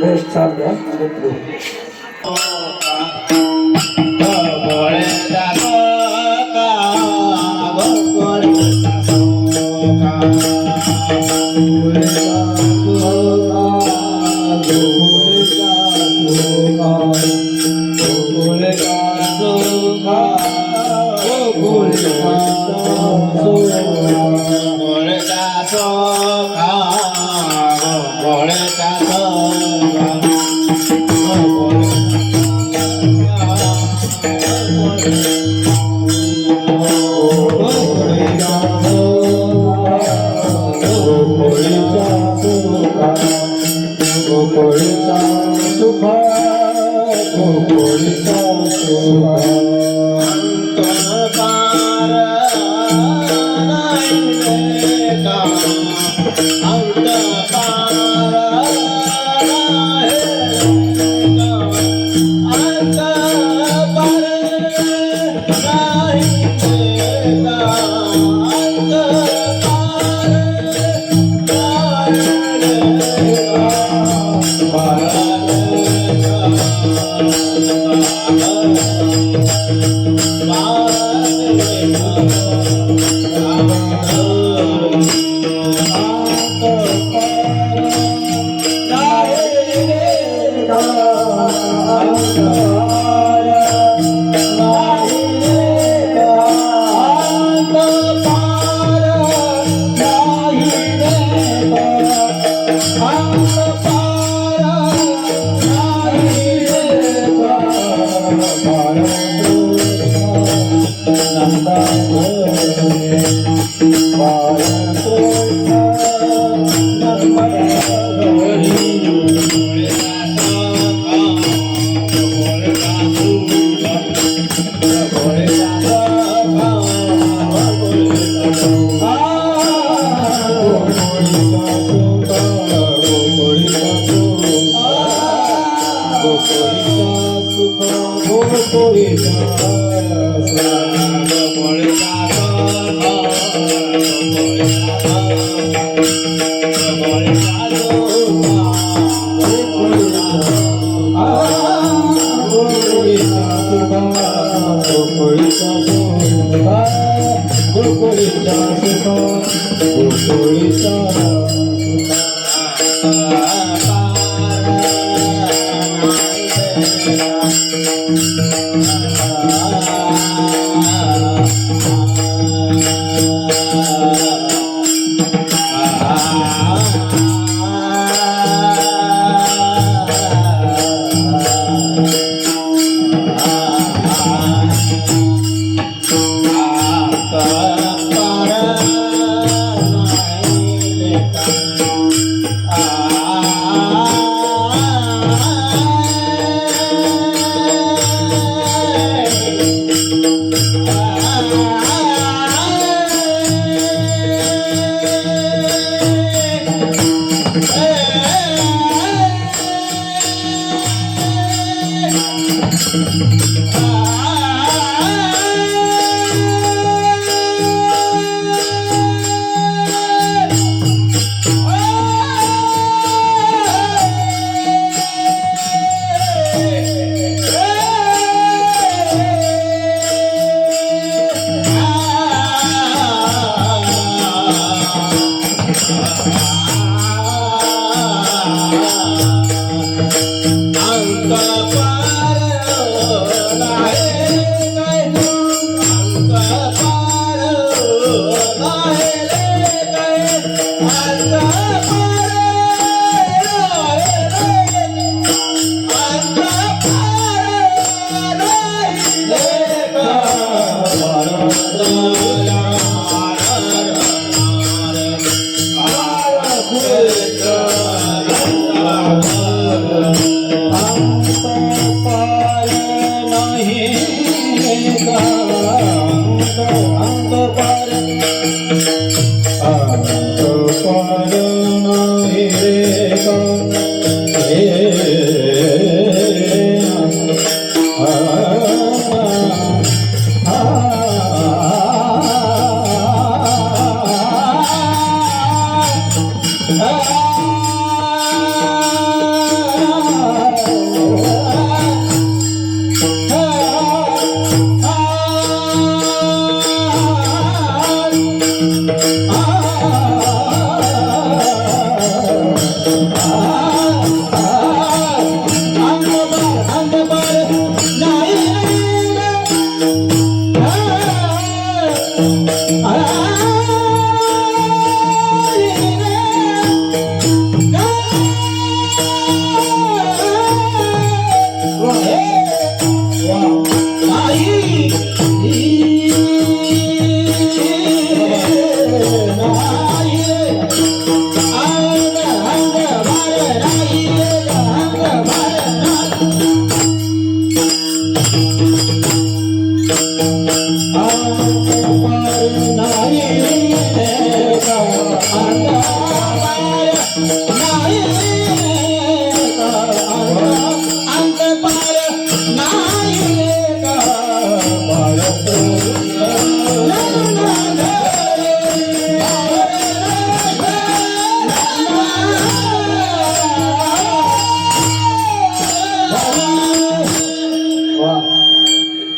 चालल्या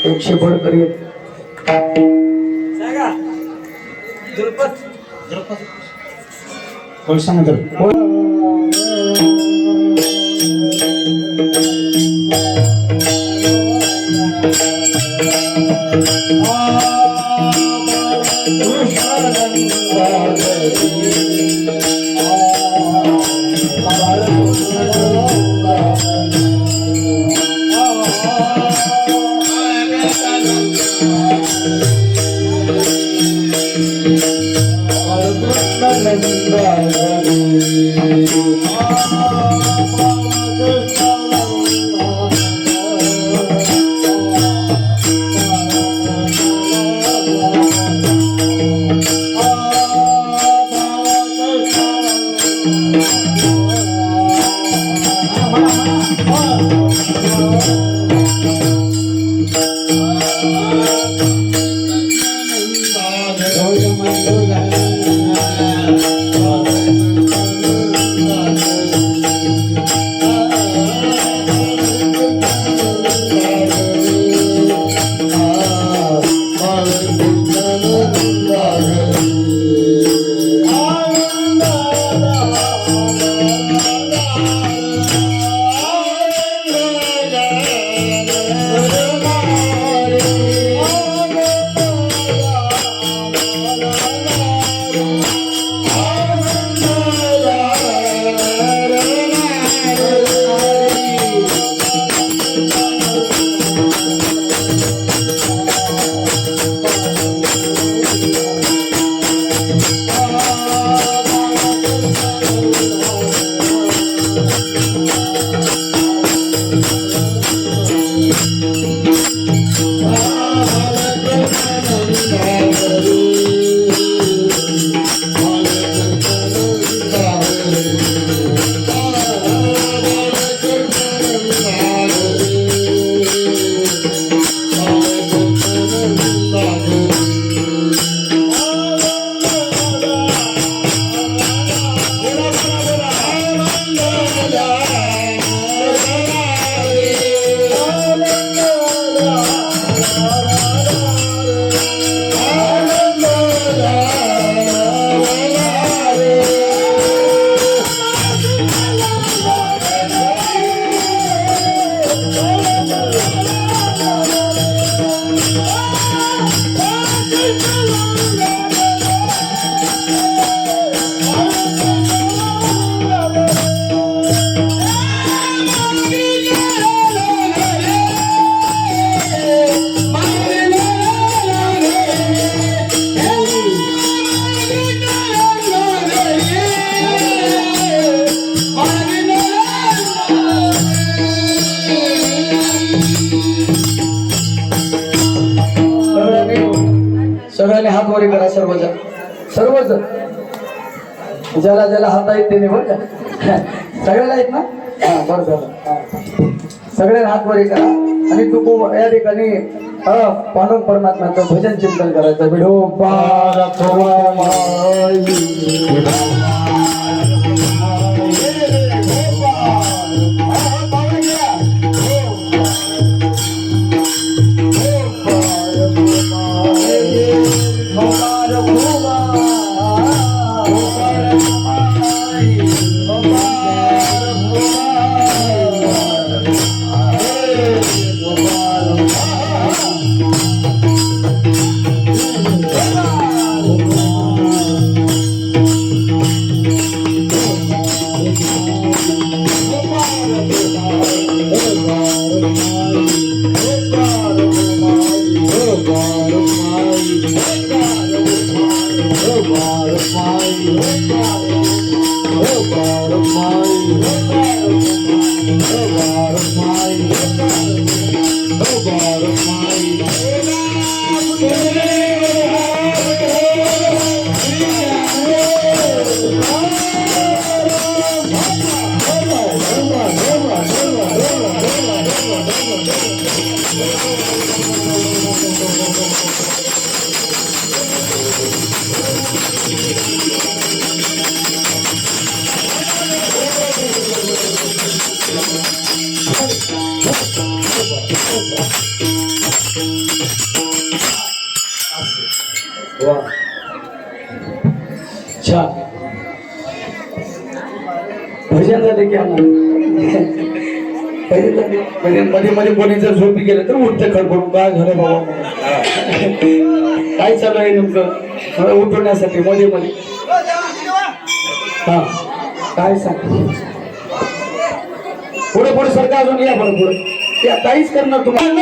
100 बडकर एक सांगा द्रुपद द्रुपद कोण सांगतो सगळ्यांनी हात वरी करा सर्वजण सर्वजण ज्याला ज्याला हात आहेत त्याने बरं का सगळ्याला आहेत ना बरं झालं सगळ्यांना हात वरी करा आणि तू या ठिकाणी पांडव परमात्म्याचं भजन चिंतन करायचं विडो वा छान भजन झाले की आम्हाला भजन मध्ये मध्ये कोणी जर झोपी गेलं तर उठतं खडखडून काय झालं बाबा काय चालू आहे नेमकं मला उठवण्यासाठी मध्ये मध्ये हा काय सांग पुढे पुढे सरकार अजून या बरं पुढे त्या काहीच करणार तुम्हाला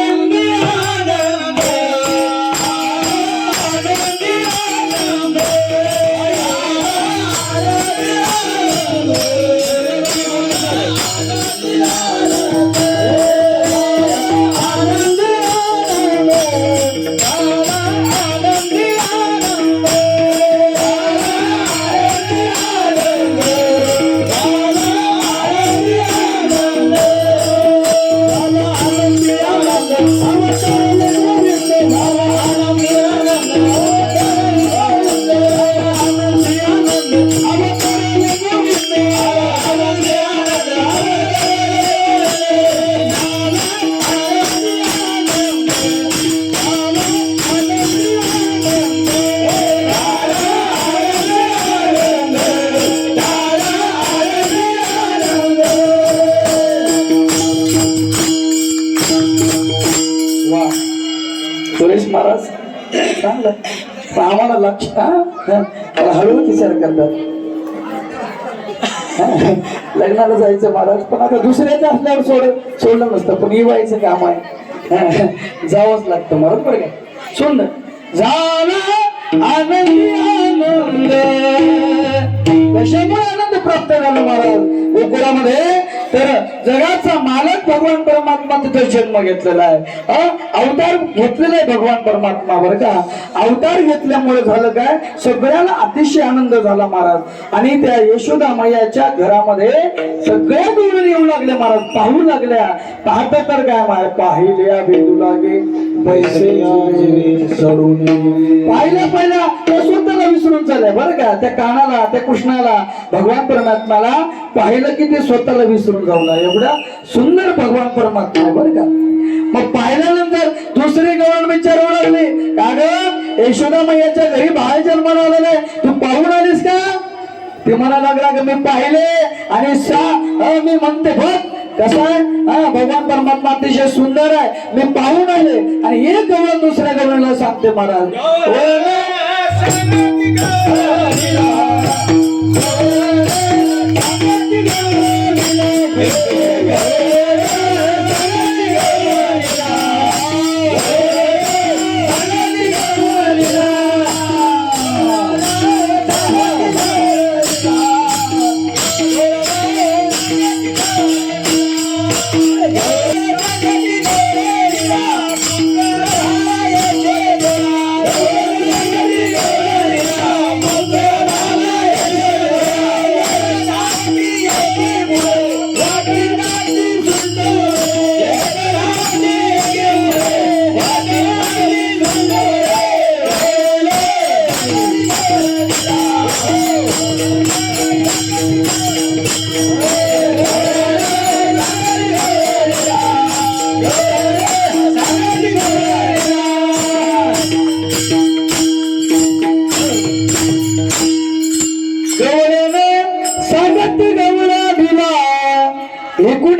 सुरेश महाराज चांगलं पण आम्हाला लक्ष मला हळूच विचार करतात लग्नाला जायचं महाराज पण आता दुसऱ्याचं असल्यावर सोडलं नसतं पण इवायचं काम आहे जावंच लागतं महाराज बरं काय सोड झाला आनंदी आनंद कशामुळे आनंद प्राप्त झाला महाराज गोकुळामध्ये तर जगाचा मालक भगवान परमात्मा तिथे जन्म घेतलेला आहे अवतार घेतलेला आहे भगवान परमात्मा बरं का अवतार घेतल्यामुळे झालं काय सगळ्याला अतिशय आनंद झाला महाराज आणि त्या यशोदा मैयाच्या घरामध्ये सगळ्या दुरून येऊ लागल्या महाराज पाहू लागल्या पाहता तर काय माय पाहिल्या भेटू लागे पैसे चढून पाहिल्या पहिल्या त्या स्वतःला विसरून चालल्या बरं का त्या कानाला त्या कृष्णाला भगवान परमात्माला पाहिलं की ते स्वतःला विसरून जाऊला एवढा सुंदर भगवान परमात्मा बरं का मग पाहिल्यानंतर दुसरे गवळण विचारू लागले का ग यशोदा मैयाच्या घरी बाळ जन्माला आलेला आहे तू पाहून आलीस का ते म्हणा लागला की मी पाहिले आणि मी म्हणते बघ कसं आहे भगवान परमात्मा अतिशय सुंदर आहे मी पाहून आले आणि एक गवळण दुसऱ्या गवळणाला सांगते महाराज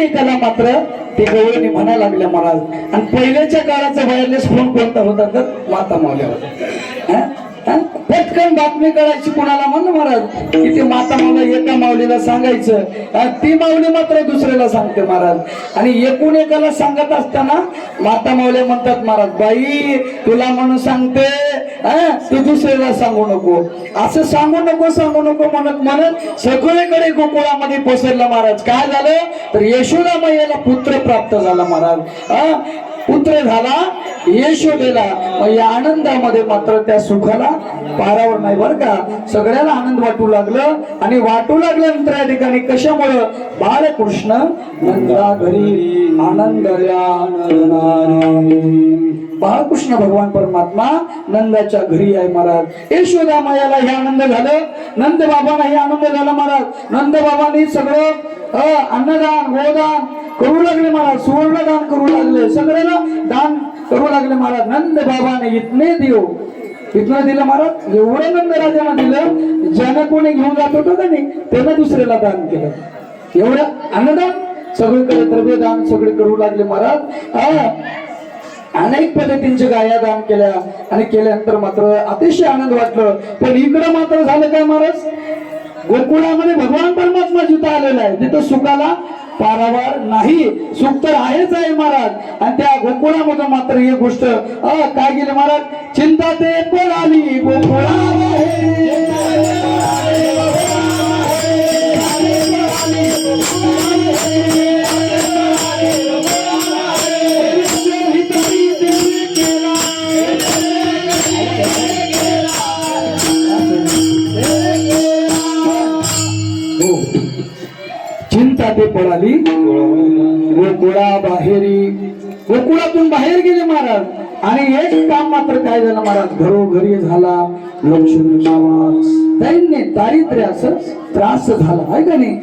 एकाला मात्र ते गवळणी म्हणा लागल्या महाराज आणि पहिल्याच्या काळाचा वायरलेस फोन कोणता होता तर माता मावल्या होता पटकन बातमी कळायची कोणाला म्हणलं महाराज की ते माता मावल्या एका माऊलीला सांगायचं ती माऊली मात्र दुसऱ्याला सांगते महाराज आणि एकूण एकाला सांगत असताना माता मावल्या म्हणतात महाराज बाई तुला म्हणून सांगते तू दुसऱ्याला सांगू नको असं सांगू नको म्हणत सगळीकडे गोकुळामध्ये पसरला महाराज काय झालं तर यशोदा मैयाला पुत्र प्राप्त झाला महाराज पुत्र झाला यशोदेला या आनंदामध्ये मात्र त्या सुखाला पारावर नाही बरं का सगळ्याला आनंद वाटू लागलं आणि वाटू लागल्यानंतर या ठिकाणी कशामुळं बाळकृष्ण नंदा घरी आनंदल्या बाळकृष्ण भगवान परमात्मा नंदाच्या घरी आहे महाराज यशोदा मायाला हे आनंद झालं नंद बाबांना हे आनंद झाला महाराज नंद बाबांनी सगळं अन्नदान गोदान करू लागले महाराज सुवर्णदान करू लागले सगळ्याला दान करू लागले महाराज, नंद बाबाने इतने देव, इथनं दिलं महाराज, एवढं नंद राजानं दिलं, ज्यानं कोणी घेऊन जात होतं का नाही त्यानं दुसऱ्याला दान केलं. एवढं अन्नदान, सगळीकडे द्रव्यदान सगळे करू लागले महाराज. अनेक पद्धतींच्या गाया दान केल्या आणि केल्यानंतर मात्र अतिशय आनंद वाटलं. पण इकडं मात्र झालं काय महाराज, गोकुळामध्ये भगवान परमात्मा जिथं आलेला आहे तिथं सुखाला पारावार नाही, सुख तर आहेच आहे महाराज. आणि त्या गोकुळामध्ये मात्र ही गोष्ट काय गेली महाराज, चिंता ते पळाली चिंता ते पळाली गोकुळा बाहेरी, गोकुळातून बाहेर गेले महाराज. आणि एक काम मात्र काय झालं महाराज, घरोघरी झाला लक्ष्मी नावास दैन्य दारिद्र्य, असं त्रास झाला आहे का नाही.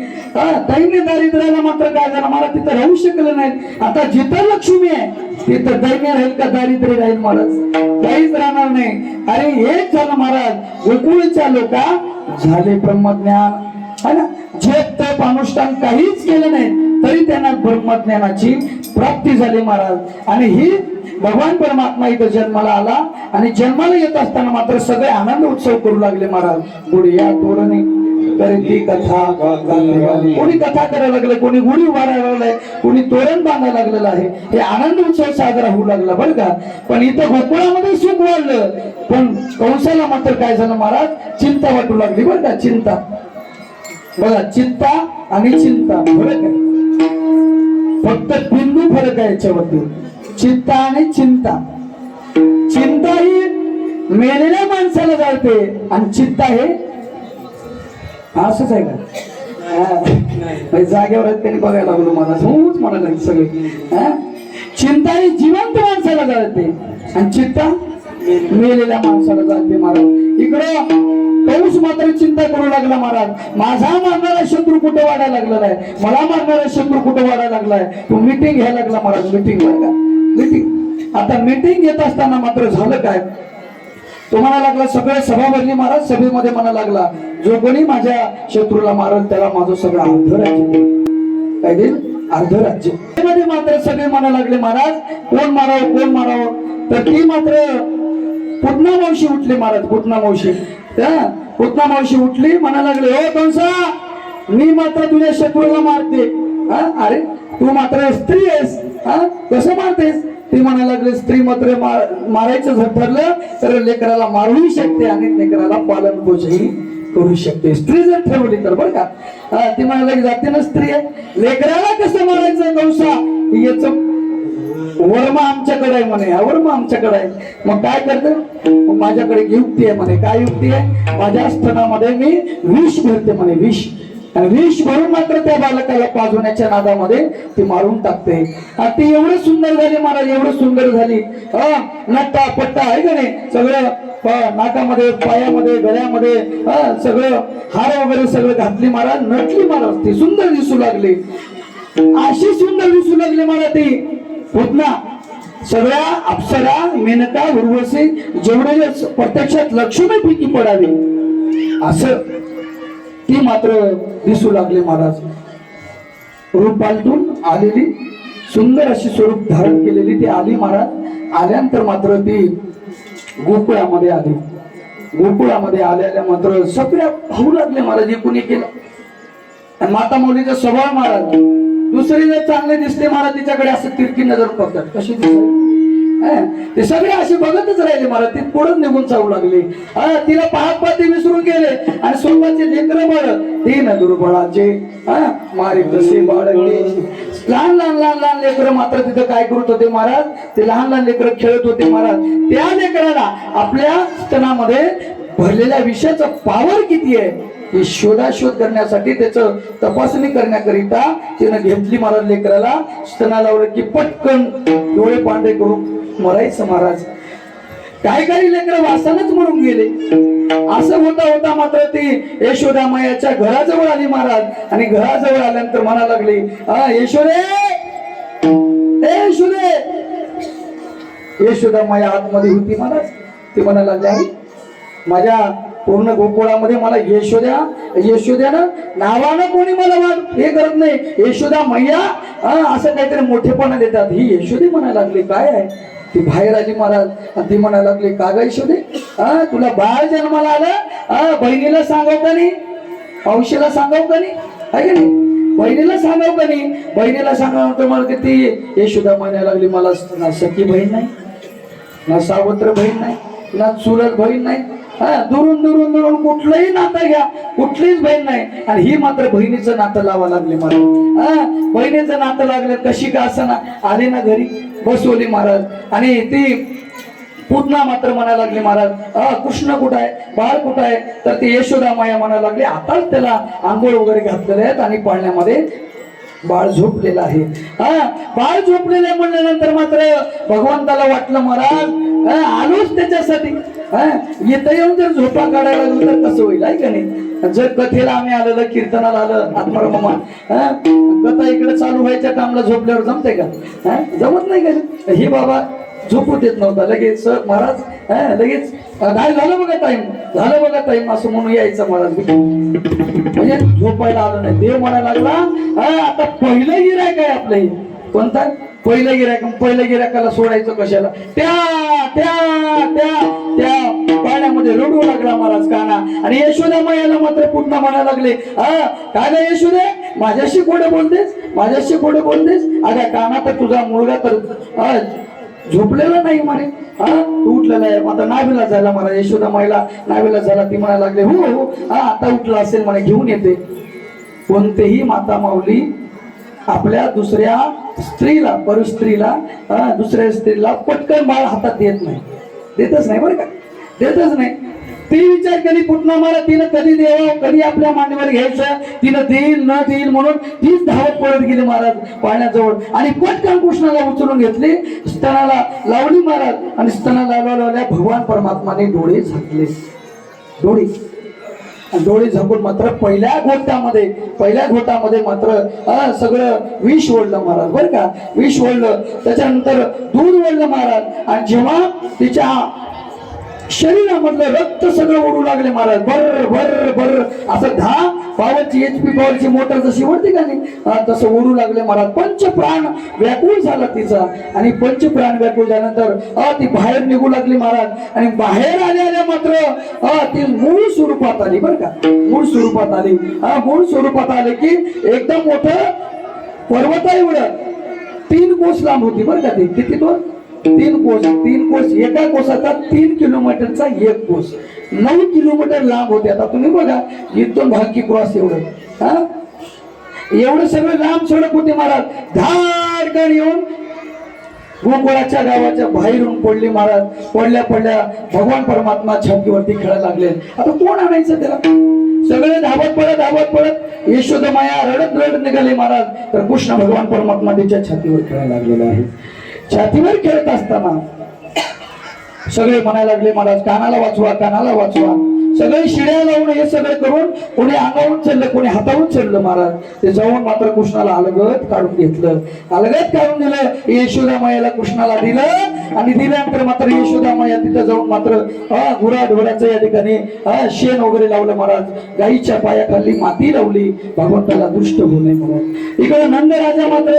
दैन्य दारिद्र्याला मात्र काय झालं महाराज, तिथं राहू शकलं नाही. आता जिथं लक्ष्मी आहे तिथं दैन्य राहील का दारिद्र्य राहील महाराज, काहीच राहणार नाही. अरे एक झालं महाराज, गोकुळच्या लोका झाले ब्रह्मज्ञान है ना, झेप तप अनुष्ठान काहीच केलं नाही तरी त्यांना ब्रह्मज्ञानाची प्राप्ती झाली महाराज. आणि ही भगवान परमात्मा इथं जन्माला आला आणि जन्माला येत असताना मात्र सगळे आनंद उत्सव करू लागले महाराज. गुढिया तोरणे करीती कथा, कोणी कथा करायला लागले, कोणी गुढी उभारायला लागलाय, कोणी तोरण बांधायला लागलेलं आहे. हे आनंद उत्सव साजरा होऊ लागला बरं का. पण इथं गोकुळामध्ये सुख वाढलं, पण कंसाला मात्र काय झालं महाराज, चिंता वाटू लागली बरं का. चिंता बघा, चिंता आणि चिंता फरक आहे, फक्त बिंदू फरक आहे याच्यावरती. चिंता आणि चिंता, चिंता ही मेलेल्या माणसाला जाते आणि चिंता हे असंच आहे का, जागेवर आहेत त्यांनी बघायला लागलो मला समूच म्हणायला लागली सगळे. चिंता ही जिवंत माणसाला जाते आणि चिंता मेलेल्या माणसाला जाते महाराज. इकडं कंस मात्र चिंता करू लागला महाराज, माझा मारणारा शत्रू कुठं वाढायला लागलेला आहे, मला मारणारा शत्रू कुठं वाढायला लागलाय. तो मीटिंग घ्यायला लागला महाराज, मीटिंग बरं का, मीटिंग. आता मीटिंग घेत असताना मात्र झालं काय, तो म्हणा लागला, सगळे सभा भरली महाराज, सभेमध्ये म्हणा लागला, जो कोणी माझ्या शत्रूला मारल त्याला माझं सगळं अर्ध राज्य देईल. काय देईल, अर्ध राज्य. मध्ये मात्र सगळे म्हणा लागले महाराज, कोण मारावं कोण मारावं. तर ती मात्र पुतना मावशी उठली महाराज, पुतना मावशी, पुतना मावशी उठली, म्हणा लागले, हो कंसा, मी मात्र तुझ्या शत्रूला मारते. अरे तू मात्र स्त्री आहेस, कसं मारतेस. ती म्हणा लागले, स्त्री मात्र मारायचं जर ठरलं तर लेकराला मारूही शकते आणि लेकराला पालन पोषणही करू शकते, स्त्री जर ठरवली तर बरं का. ती म्हणाला, जाते ना स्त्री आहे, लेकराला कसं मारायचं कंसा, याच वर्मा आमच्याकडे आहे म्हणे, वर्मा आमच्याकडे आहे. मग काय करते, माझ्याकडे युक्ती आहे म्हणे. काय युक्ती आहे, माझ्या स्तनामध्ये मी विष भरते म्हणे, विष. आणि विष भरून मात्र त्या बालकाला पाजवण्याच्या नादामध्ये ती मारून टाकते. ती एवढं सुंदर झाली महाराज, एवढं सुंदर झाली, नट्टा पट्टा आहे का नाही, सगळं नाकामध्ये पायामध्ये गळ्यामध्ये सगळं हार वगैरे सगळं घातली महाराज, नटली महाराज, ती सुंदर दिसू लागली. अशी सुंदर दिसू लागली महाराज ती पुतना. सगळ्या अप्सरा, मेनका, उर्वशी जेवढे प्रत्यक्षात लक्ष्मीपैकी पडावी असं ती मात्र दिसू लागली महाराज. रूप पालटून आलेली, सुंदर अशी स्वरूप धारण केलेली ती आली महाराज. आल्यानंतर मात्र ती गोकुळामध्ये आली. गोकुळामध्ये आल्याला मात्र सगळ्या भाऊ लागले महाराज, कोणी केलं. आणि माता मौलीचा स्वभाव महाराज, दुसरी जर चांगले दिसते महाराज तिच्याकडे असं तिरकी नजर पडतात, कशी दिसते ते सगळे असे बघतच राहिले महाराज. ती पुढे निघून जाऊ लागली. तिला पाहत पाहत विसरून गेले आणि स्वतःचे लेकरं बाळ तीन दुर्बळाचे मारी तसे बाळगले. लहान लहान लहान लहान लेकरं मात्र तिथं काय करत होते महाराज, ते लहान लहान लेकरं खेळत होते महाराज. त्या लेकराला आपल्या स्तनामध्ये भरलेल्या विषयाचा पावर किती आहे ही शोधाशोध करण्यासाठी, त्याचं तपासणी करण्याकरिता तिनं घेतली महाराज. लेकराला स्तनाला लावलं की पटकन डोळे पांढरे करून मरायचं महाराज. काही काही लेकरं वासानच मरून गेले. असं होता होता मात्र ती यशोदा मायाच्या घराजवळ आली महाराज. आणि घराजवळ आल्यानंतर म्हणा लागली, यशोदे, ए यशोदे, यशोदा माया आतमध्ये होती महाराज. ती म्हणायला लागली आई माझ्या पूर्ण गोकुळामध्ये मला यशोद्यानं नावानं कोणी मला वाट हे करत नाही. यशोदा मैया असं काहीतरी मोठेपणा देतात. ही यशोदी म्हणायला लागली काय आहे. ती बाहेर आली महाराज आणि ती म्हणायला लागली का ग यशोदे तुला बाळ जन्माला आलं. बहिणीला सांगाव का नाही, औशीला सांगाव का नाही, आहे का नाही, बहिणीला सांगाव का नाही. बहिणीला सांगाव तर मला ती यशोदा म्हणायला लागली मला ना सखी बहीण नाही, ना सावत्र बहीण नाही, ना चुलत बहीण नाही. दुरून दुरून दुरून कुठलंही नातं घ्या कुठलीच बहीण नाही. आणि ही मात्र बहिणीचं नातं लावा लागले महाराज. बहिणीचं नातं लागलं कशी का असं ना आले ना घरी बसवली महाराज. आणि ती पूतना मात्र म्हणायला लागली महाराज कृष्ण कुठं आहे, बाळ कुठं आहे. तर ती यशोदा माया म्हणायला लागली आताच त्याला आंघोळ वगैरे घातलेले आहेत आणि पाळण्यामध्ये बाळ झोपलेलं आहे. बाळ झोपलेलं आहे म्हणल्यानंतर मात्र भगवंताला वाटलं महाराज आलोच त्याच्यासाठी. इथं येऊन जर झोपा काढायला लागलं तर कसं होईल आहे का नाही. जर कथेला आम्ही आलेलं कीर्तनाला आलं आत्माराम कथा इकडे चालू व्हायच्या टाइमला झोपल्यावर जमते का, जमत नाही का. हे बाबा झोपू देत नव्हता लगेच महाराज लगेच काय झालं बघा टाइम असं म्हणून यायचं महाराज. म्हणजे झोपायला आलं नाही. देव म्हणायला लागला आता पहिलं गिरायक आहे आपलं हे कोणता पहिलं गिरायक. पहिलं गिरायकाला सोडायचं कशाला. त्या त्या त्या त्या पाण्यामध्ये रडू लागला महाराज काना. आणि यशोदा मायाला मात्र पुन्हा म्हणायला लागले काय ग यशोदे माझ्याशी कोडे बोलतेस, माझ्याशी कोडे बोलतेस. अगं काना तर तुझा मुलगा तर झोपलेला नाही म्हणे तू उठलेला आहे. आता नावीला झाला मला यशोदा माईला नावीला झाला. ती म्हणायला लागले हो आता उठला असेल म्हणे घेऊन येते. कोणतेही माता माऊली आपल्या दुसऱ्या स्त्रीला परस्त्रीला दुसऱ्या स्त्रीला पटकन बाळ हातात देत नाही, देतच नाही बरं का, देतच नाही. ती विचार केली पुन्हा मला तिनं कधी द्यावं कधी आपल्या मांडीवर घ्यायचं, तिनं देईल न देईल म्हणून तीच धावत पळत गेली महाराज पाण्याजवळ. आणि पटकन कृष्णाला उचलून घेतली स्तनाला लावली महाराज. आणि स्तनाला लावल्या भगवान परमात्माने डोळे झाकले. डोळे झाकून मात्र पहिल्या घोटामध्ये मात्र सगळं विष ओढलं महाराज बरं का. विष ओढलं त्याच्यानंतर दूध ओढलं महाराज. आणि जेव्हा तिच्या शरीरामधलं रक्त सगळं ओढू लागले महाराज. बर बर बर असं 10 पॉवरची HP पॉवरची मोटर जशी ओढते का नाही तसं ओढू लागले महाराज. पंचप्राण व्याकुळ झाला तिचा. आणि पंचप्राण व्याकुळ झाल्यानंतर ती बाहेर निघू लागली महाराज. आणि बाहेर आल्या मात्र ती मूळ स्वरूपात आली बरं का. मूळ स्वरूपात आले की एकदम मोठं पर्वता एवढं 3 कोस लांब होती बरं का. ती किती 3 कोस एका कोसाचा 3 किलोमीटरचा एक कोस 9 किलोमीटर लांब होते. आता तुम्ही बघा इथून भाकी क्रॉस एवढं सगळं लांब सडक होते महाराज. धाडकन येऊन गोकुळाच्या गावाच्या बाहेरून पडली महाराज. पडल्या भगवान परमात्मा छातीवरती खेळायला लागले. आता कोण आणायचं त्याला. सगळे धावत पडत यशोदा माया रडत निघाले महाराज. तर कृष्ण भगवान परमात्मा तिच्या छातीवर खेळायला लागलेला आहे. छातीवर खेळत असताना सगळे म्हणायला लागले महाराज कानाला वाचवा. सगळे शिड्या लावून हे सगळे करून कोणी अंगावरून चढलं कोणी हातावरून चढलं महाराज. ते जाऊन मात्र कृष्णाला अलगद काढून दिलं. यशोदा मायाला कृष्णाला दिलं. आणि दिल्यानंतर मात्र यशोदा माया तिथं जाऊन मात्र गुराढोराचं या ठिकाणी शेण वगैरे लावलं महाराज. गाईच्या पायाखाली माती लावली भगवंताला दुष्ट होऊ नये म्हणून. इकडे नंदराजा मात्र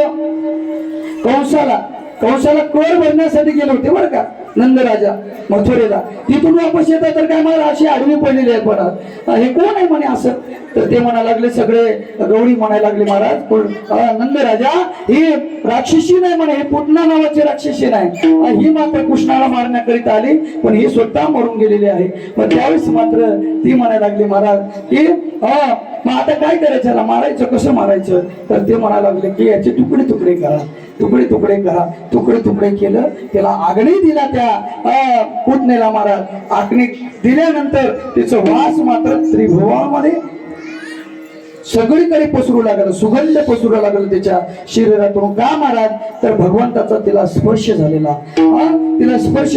कंसाला कर भरण्यासाठी गेले होते बरं का. नंदराजा मथुरेला तिथून वापस येतात तर काय मला अशी आडवी पडलेली आहे परत. हे कोण आहे म्हणे असं. तर ते म्हणायला लागले सगळे गवळी म्हणायला लागले महाराज नंदराजा ही राक्षसी नाही म्हणे, ही पुतना नावाची राक्षसी नाही. ही मात्र कृष्णाला मारण्याकरिता आली पण ही स्वतः मरून गेलेली आहे. पण त्यावेळेस मात्र ती म्हणायला लागली महाराज की मग आता काय करायचं याला मारायचं कसं मारायचं. तर ते म्हणायला लागले की याचे तुकडे तुकडे करा. तुकडे केलं. त्याला आग्नी दिला त्या पुतणेला महाराज. आग्नी दिल्यानंतर तिचं वास मात्र त्रिभुवनामध्ये सगळीकडे पसरू लागलं. सुगंध पसरू लागलं त्याच्या शरीरातून. का महाराज तर भगवंताचा तिला स्पर्श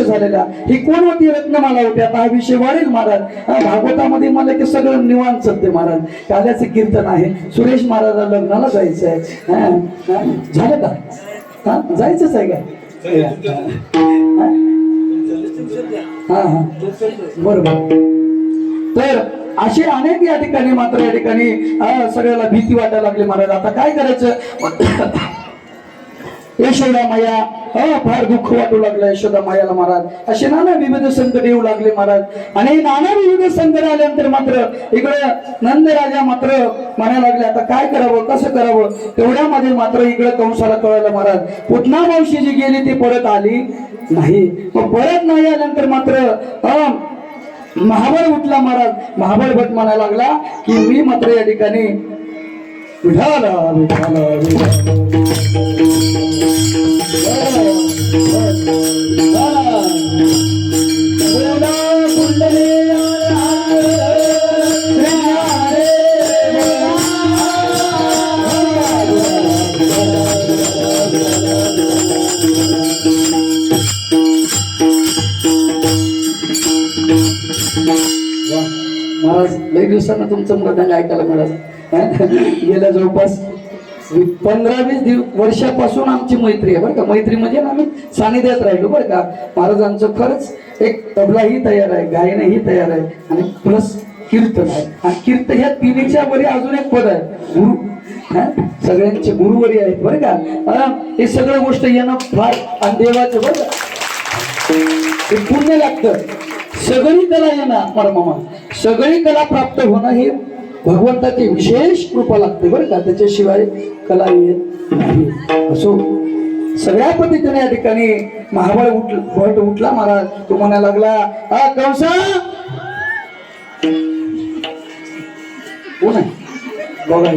झालेला. ही कोण होती रत्नमाला होती. आता हा विषय वाढेल महाराज. भागवतामध्ये मला की सगळं निवांत चालते महाराज. काल्याचं कीर्तन आहे. सुरेश महाराजांना लग्नाला जायचं आहे. झालं का जायचंच आहे का हा हा बरोबर. तर असे अनेक या ठिकाणी मात्र या ठिकाणी सगळ्याला भीती वाटायला लागली महाराज. आता काय करायचं? यशोदा माया फार दुःख वाटू लागलं यशोदा मायाला महाराज. असे नाना विविध संकट येऊ लागले महाराज. आणि नाना विविध संकट आल्यानंतर मात्र इकडे नंद राजा मात्र म्हणायला लागले आता काय करावं कसं करावं. तेवढ्यामध्ये मात्र इकडे कंसाला कळलं महाराज पुतना मावशी जी गेली ती परत आली नाही. मग परत नाही आल्यानंतर मात्र महाबळ उठला महाराज. महाबळ भट म्हणायला लागला की मी मात्र या ठिकाणी विठाला विठाला महाराज लई दिवसानं तुमचं मृदंग ऐकायला मिळालं. गेल्या जवळपास 15-20 वर्षापासून आमची मैत्री आहे बरं का. मैत्री म्हणजे ना आम्ही सानिध्यात राहिलो बरं का. महाराजांचं खरंच एक तबलाही तयार आहे, गायनही तयार आहे आणि प्लस कीर्तन आहे. आणि कीर्तन ह्या तिन्हीच्या वरी अजून एक पद आहे गुरु. सगळ्यांचे गुरुवरी आहेत बरं का. हे सगळं गोष्ट येणं फार आणि देवाचं बरं का हे पुण्य लागतं. सगळी कला येणं मामा सगळी कला प्राप्त होणं हे भगवंताची विशेष कृपा लागते बरं का. त्याच्याशिवाय कला येत नाही. असो सगळ्या पद्धतीने या ठिकाणी महाबळ भट उठला महाराज. तो म्हणायला लागला कंसा कोण आहे बघा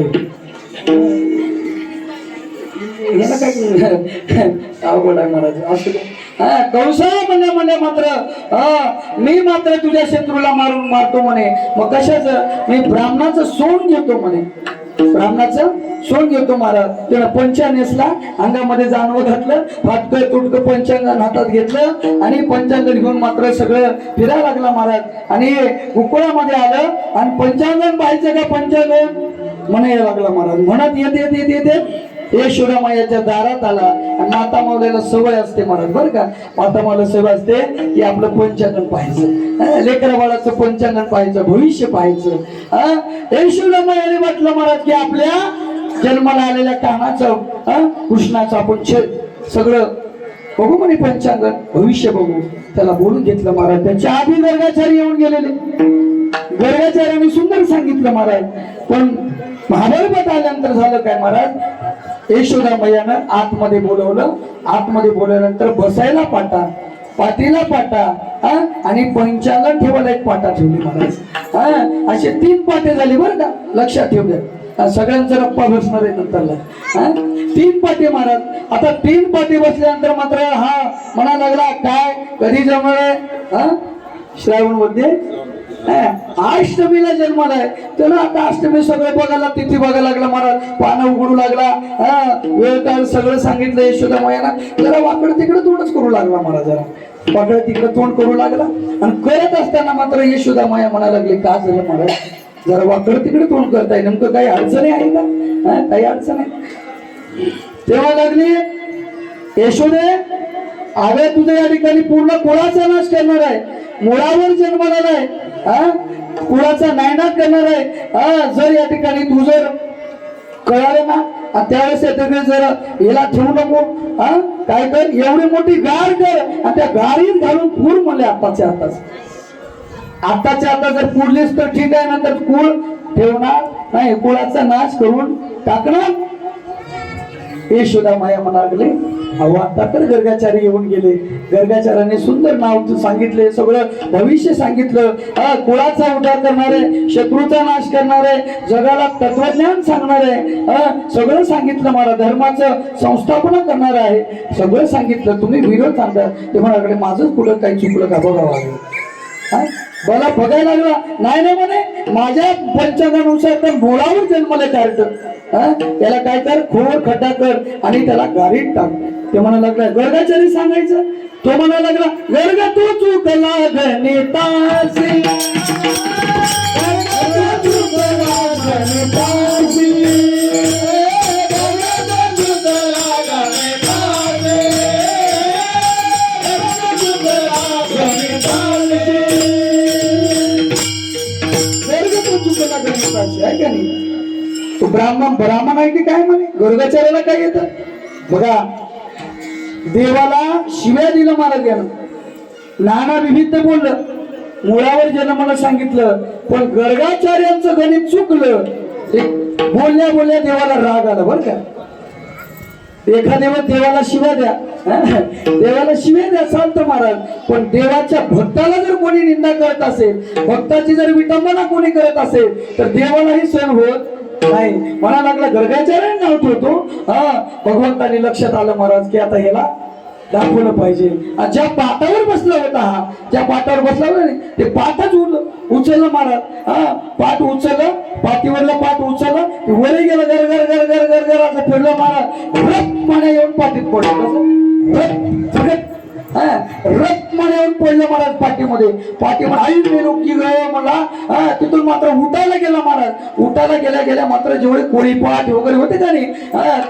याला काय अवघड आहे महाराज. असं कंसा म्हणे मात्र मी मात्र तुझ्या शत्रूला मारतो म्हणे. मग कशाच मी ब्राह्मणाचं सोंग घेतो म्हणे. ब्राह्मणाचं सोंग घेतो महाराज. त्यानं पंचा नेसला, अंगामध्ये जानवं घातलं, फाटकं तुटकं पंचांगण हातात घेतलं आणि पंचांगण घेऊन मात्र सगळं फिरायला लागला महाराज. आणि गोकुळामध्ये आलं आणि पंचांगण पाहायचं का पंचांगण म्हणायला लागला महाराज. म्हणत येते यशोदा मायाच्या दारात आला. आणि माता माऊलीला सवय असते महाराज बरं का. माता माऊला सवय असते की आपलं पंचांगण पाहायचं, लेकरा बाळाचं पंचांगण पाहायचं, भविष्य पाहायचं. यशोदा मायाने म्हटलं महाराज की आपल्या जन्माला आलेल्या कानाचं कृष्णाचं आपण सगळं बघू म्हणे पंचांगण भविष्य बघू. त्याला बोलून घेतलं महाराज. त्याच्या आधी गर्गाचार्य येऊन गेलेले. गर्गाचार्याने सुंदर सांगितलं महाराज. पण महाभारत आल्यानंतर झालं काय महाराज. यशोदा मैयानं आतमध्ये बोलवलं. आतमध्ये बोलवल्यानंतर बसायला पाटा, पाटीला पाटा आणि पंचांगण ठेवायला एक पाटा ठेवली महाराज. असे 3 पाटे झाले बरं का. लक्षात ठेवू द्या सगळ्यांचा रप्पा बसणार आहे नंतरला. 3 पाटे महाराज. आता 3 पाटे बसल्यानंतर मात्र म्हणा लागला काय कधी जमणार आहे श्रावण मध्ये अष्टमीला जन्माला आहे. त्याला आता अष्टमी सगळं बघायला तिथी बघायला लागला महाराज. पानं उघडू लागला. वेळ काळ सगळं सांगितलं यशोदा मायाला. जरा वाकड तिकडे तोंडच करू लागला महाराज. जरा वाकड तिकडे तोंड करू लागला. आणि करत असताना मात्र यशोदा माया म्हणायला लागली का झालं महाराज जरा वाकड तिकडे तोंड करताय नेमकं काही अडचणी आहे का. काही अडचण आहे. तेव्हा लागली यशोदे अगं तुझ्या या ठिकाणी पूर्ण कुळाचा नाश करणार आहे. मुळावर जन्माला नाही कुळाचा नायनाट करणार आहे. जर या ठिकाणी तू जर कळालं ना त्यावेळेस जर याला ठेवू नको. काय कर एवढी मोठी गार कर आणि त्या गाडीत घालून पूर म्हणले आताच्या आता जर पुरलीस तर ठीक आहे ना. तर कुळ ठेवणार नाही कुळाचा नाश करून टाकणार. यशोदा माया म्हणाले अहो आता तर गर्गाचार्य येऊन गेले. गर्गाचार्याने सुंदर नाव सांगितले, सगळं भविष्य सांगितलं. कुळाचा उद्धार करणारे, शत्रूचा नाश करणारे, जगाला तत्वज्ञान सांगणारे, सगळं सांगितलं. मला धर्माचं संस्थापना करणार आहे सगळं सांगितलं. तुम्ही विरोध सांगता ते म्हणाकडे माझंच कुठं काही चुकलं का बघावं. मला बघायला लागला नाही म्हणे माझ्या पंचांगानुसार तर मुळावर जन्मले कार्ट. त्याला काय कर खोर खड्डा कर आणि त्याला गाडीत टाक. ते म्हणा लागला गर्गाचार्य सांगायचं. तो म्हणा लागला गर्ग तू चुकला गणितासी वर्षी आहे का नाही. तो ब्राह्मण आहे की काय म्हणे, गर्गाचार्याला काय येतं बघा. देवाला शिव्या दिलं महाराज यानं, नाना विविध बोललं, मुळावर जन्माला सांगितलं, पण गर्गाचार्यांचं गणित चुकलं. बोलल्या बोलल्या देवाला राग आला बरं का. एखाद्या देवाला शिव्या द्या, देवाला शिव्या द्या चालतं महाराज, पण देवाच्या भक्ताला जर कोणी निंदा करत असेल, भक्ताची जर विटंबना कोणी करत असेल, तर देवालाही सहन होत नाही. म्हणा लागला गर्गाचार्यांना नाव ठेवतो. भगवंतानी लक्षात आलं महाराज की आता ह्याला दाखवलं पाहिजे. ज्या पाटावर बसला होता, ज्या पाटावर बसला होता ते पाठच उचललं महाराज. पाठ उचललं, पाठीवरला पाठ उचललं, वर गेलं, गर गर गर गर गर गर असं फिरलं महाराज. रक्त पाण्या येऊन पाठीत पडलं, कसं रक्त पाण्या येऊन पडलं महाराज पाठीमध्ये. आई मेलो की ग मला. तिथून मात्र उठायला गेला महाराज. उठायला गेल्या गेल्या मात्र जेवढे कोळी पाठ वगैरे होते का नाही,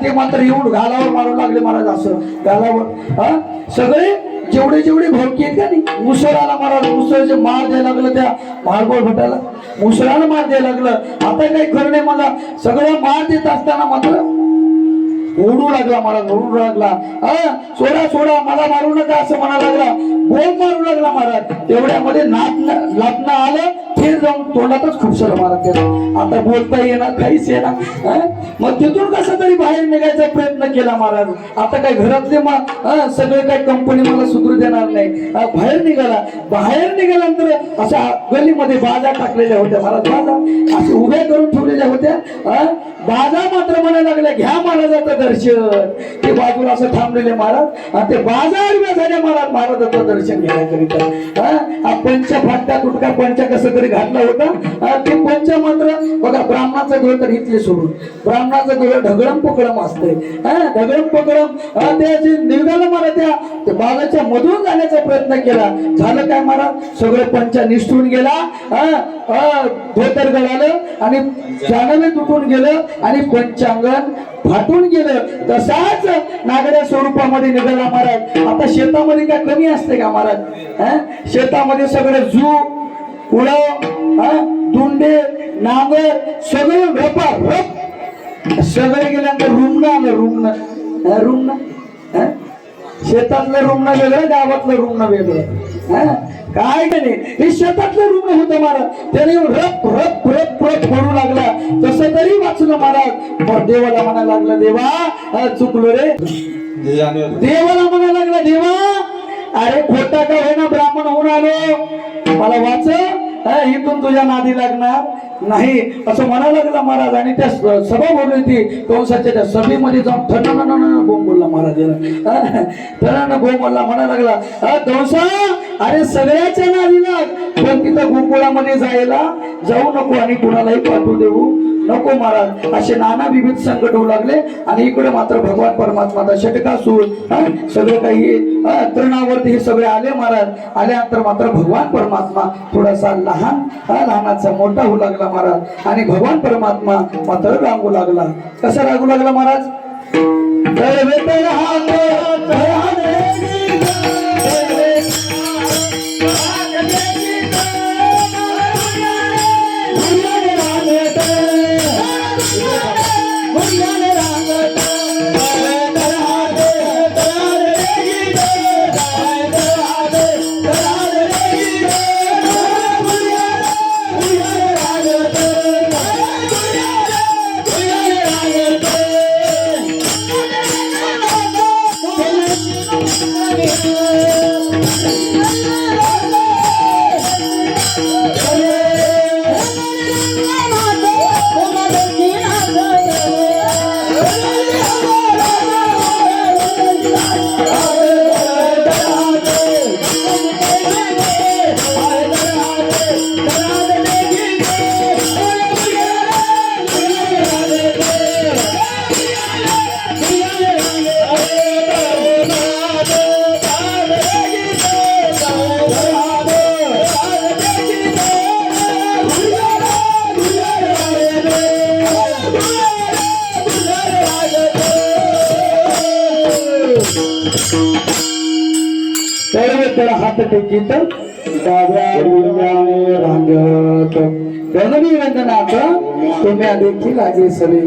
ते मात्र येऊन गालावर मारू लागले महाराज. असं गालावर सगळे जेवढे जेवढे भावकी आहेत का नाही, मुसळ आला महाराज. मुसळचे मार द्यायला लागलं त्या मारबोळ भटाला, मुसळाला मार द्यायला लागलं. आता काही खरं नाही मला. सगळं मार देत असताना मात्र ओढू लागला महाराज, ओढू लागला. सोडा सोडा, मला मारू नका असं म्हणा लागला. बोल मारू लागला महाराज. तेवढ्यामध्ये लाटणं आलं, फेर जाऊन तोंडातच खुपसलं महाराज. आता बोलता येणार, काहीच येणार. मग तिथून कसं तरी बाहेर निघायचा प्रयत्न केला महाराज. आता काय घरातले सगळे काही कंपनी मला सुधरू देणार नाही. बाहेर निघाला. बाहेर निघाल्यानंतर अशा गलीमध्ये बाजा टाकलेल्या होत्या महाराज. बाजा अशा उभ्या करून ठेवलेल्या होत्या. बाजा मात्र म्हणायला लागल्या, घ्या महाराजाचं दर्शन. ते बाजूला असं थांबलेले महाराज, ते बाजा आडव्या झाल्या महाराज महाराजाचं दर्शन घेण्याकरिता. पंच फाटका तुटका पंच कसं तरी घातला होता. ते पंच मात्र बघा, ब्राह्मणाचं घर तर इथले सोडून, ब्राह्मणाचं घर ढगळम पकडम असते. ढगळम पकडम त्याची निघालं मला त्या बाजाच्या मधून जाण्याचा प्रयत्न केला. झालं काय महाराज, सगळं पंच निष्ठून गेला. धोतर गळालं आणि जानवे तुटून गेलं आणि पंचांगण फाटून गेलं. तसाच नागड्या स्वरूपामध्ये निघाला महाराज. आता शेतामध्ये काय कमी असते का महाराज. शेतामध्ये सगळं जू उडव, दुंडे, नांगर सगळे रपा रप सगळे गेल्यानंतर रुग्ण आलं. रुग्ण शेतातलं रुग्ण वेगळं, गावातलं रुग्ण वेगळं. काय नाही, हे शेतातलं रुग्ण होतं महाराज. त्याने रप रप रप रप पडू लागला. तसं तरी वाचलं महाराज. देवाला म्हणायला लागला, देवा चुकलो रे. देवाला म्हणायला लागला, देवा अरे खोटा का होईना ब्राह्मण होऊन आलो, मला वाच, इथून तुझ्या नादी लागणार नाही असं म्हणायला लागला महाराज. आणि त्या सभा बोलली ती कंसाच्या त्या सभेमध्ये जाऊन ठणन बोंब बोलला महाराज. ठणन बोंब बोलला, म्हणायला लागला, कंसा अरे सगळ्याच्या नादी लाग, पण तिथं गोकुळामध्ये जाऊ नको आणि कुणालाही पाठवू देऊ नको महाराज. असे नाना विविध संकट होऊ लागले. आणि इकडे मात्र भगवान परमात्माचा षटकासूर सगळे काही तृणावरती हे सगळे आले महाराज. आल्यानंतर मात्र भगवान परमात्मा थोडासा लहानाचा मोठा होऊ लागला महाराज. आणि भगवान परमात्मा मात्र रांगू लागला. कसा रांगू लागला महाराज. हात टेकीत डाव्या गुरुज्ञाने रांगत गगनी रंगनाथ तुम्ही देखील आगे सवे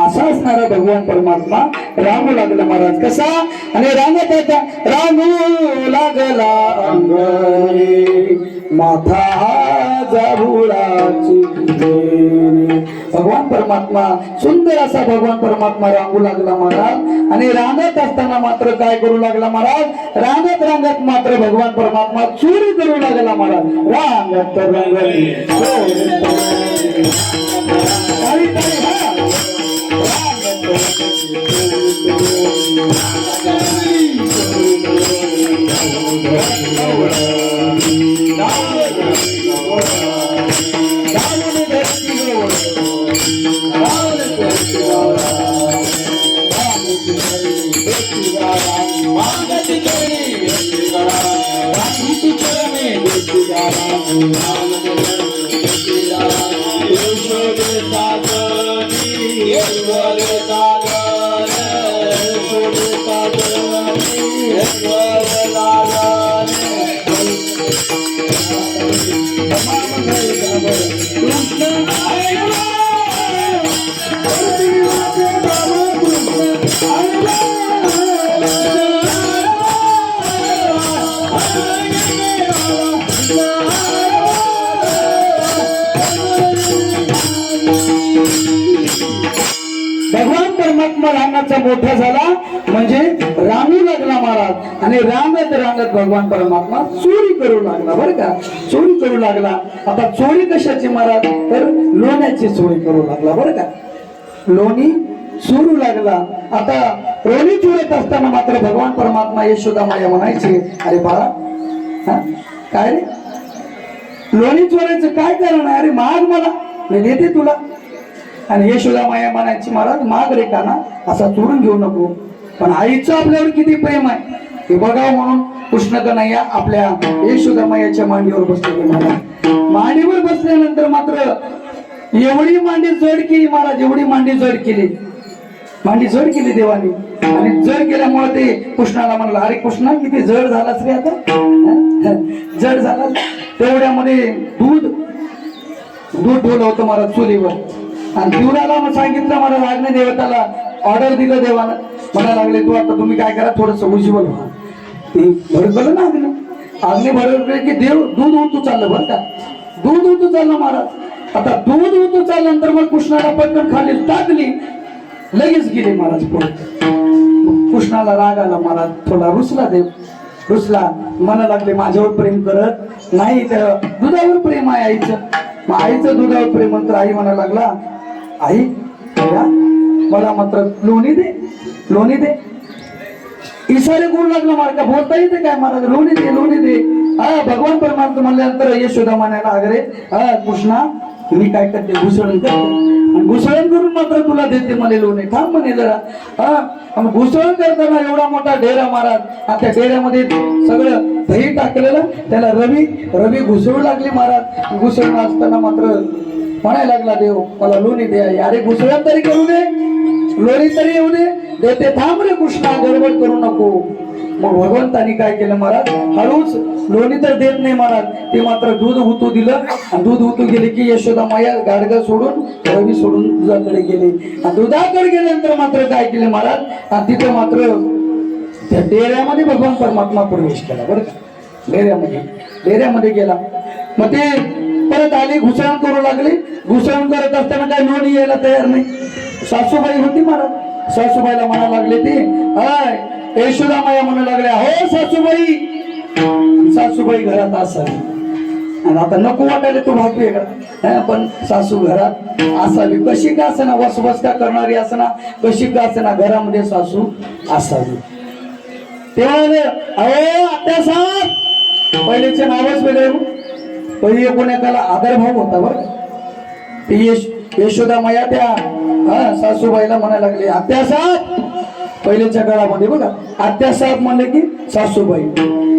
असा असणारा भगवान परमात्मा रांगू लागला महाराज कसा आणि रांगत होता रांगू लागला अंगणी माथा जाभुळाची देणी. भगवान परमात्मा सुंदर असा भगवान परमात्मा रांगू लागला महाराज आणि रांगत असताना मात्र काय करू लागला महाराज रांगत रांगत मात्र भगवान परमात्मा चोरी करू लागला महाराज रांगत रंगली तारी तारी हा. भगवान परमात्मा रांगाचा मोठा झाला म्हणजे रांगू लागला महाराज आणि रांगत रांगत भगवान परमात्मा चोरी करू लागला बरं का चोरी करू लागला. आता चोरी कशाची महाराज तर लोण्याची चोरी करू लागला बरं का लोणी चोरू लागला. आता लोणी चोरत असताना मात्र भगवान परमात्मा यशोदा माया म्हणायचे अरे बाळा हा काय रे लोणी चोरायचं काय कारण आहे अरे माग मला मी देते तुला. आणि यशोदा माया म्हणायची महाराज माग रे काना असा चोरून घेऊ नको पण आईचं आपल्यावर किती प्रेम आहे हे बघावं म्हणून कृष्ण कन्हैया आपल्या यशोदा मायाच्या मांडीवर बसले महाराज. मांडीवर बसल्यानंतर मात्र एवढी मांडी जड केली महाराज एवढी मांडी जड केली मांडी जड केली देवानी आणि जड केल्यामुळे ते कृष्णाला म्हणलं अरे कृष्णा किती जड झालास रे आता जड झाला. तेवढ्यामध्ये दूध ठेवलं होतं महाराज चुलीवर आणि दिवराला सांगितलं महाराज अग्नी देवताला ऑर्डर दिलं देवानं म्हणायला लागले तू आता तुम्ही काय करा थोडस उशिवल व्हा. ते भडकलं ना अग्नी भडकले की देव दूध उतू चाललं बरं का दूध उतू चाललं महाराज. आता दूध उतू चालल्यानंतर मग कृष्णाला पटकन खाली टाकली लगेच गेले महाराज पुढे. कृष्णाला राग आला महाराज थोडा रुसला देव रुसला म्हणा लागले माझ्यावर प्रेम करत नाही तर दुधावर प्रेम आहे आईचं. मग आईचं दुधावर प्रेम नंतर आई म्हणा लागला आई मला मात्र लोणी दे इशारे गुण लागला मला का बोलता येते काय महाराज लोणी दे हा. भगवान परमात्मा म्हणल्यानंतर यशोदा म्हणायला अगरे हा कृष्णा मी काय करते घुसळण करते आणि घुसळण करून मात्र तुला देते मला लोणी थांब म्हणे जरा हा. घुसळण करताना एवढा मोठा डेरा महाराज आणि त्या डेऱ्यामध्ये सगळं दही टाकलेलं त्याला रवी घुसळू लागली महाराज. घुसळण असताना मात्र म्हणायला लागला देव मला लोणी दे अरे घुसळण तरी करू दे लोणी तरी येऊ दे देते थांब रे कृष्णा गडबड करू नको. मग भगवंतानी काय केलं महाराज हळूच लोणी तर देत नाही महाराज ते मात्र दूध उतू दिलं आणि दूध उतू गेले की यशोदा माया गाडगं सोडून रवी सोडून दुधाकडे गेले आणि दुधाकडे गेल्यानंतर मात्र काय केले महाराज आणि तिथे मात्र त्या डेऱ्यामध्ये भगवान परमात्मा प्रवेश केला बरं का डेऱ्यामध्ये गेला. मग ते परत आले घुसळण करू लागले. घुसळण करत असताना काय लोणी यायला तयार नाही. सासूबाई होती महाराज सासूबाईला म्हणा लागले ते हाय यशोदा माया म्हणू लागल्या हो सासूबाई घरात असावी आणि आता नको वाटायला तो भाग वेगळा पण सासू घरात असावी कशी का असना वसवस का करणारी असना कशी का असना घरामध्ये सासू असावी. तेव्हा अहो आत्या साहेब पहिलेचे नावच वेगळे पहिले कोणाला आदरभाव होता बरं ते यशोदा माया त्या सासूबाईला म्हणायला लागले आत्या साहेब पहिल्याच्या काळामध्ये बघा आत्या साहेब म्हणले की सासूबाई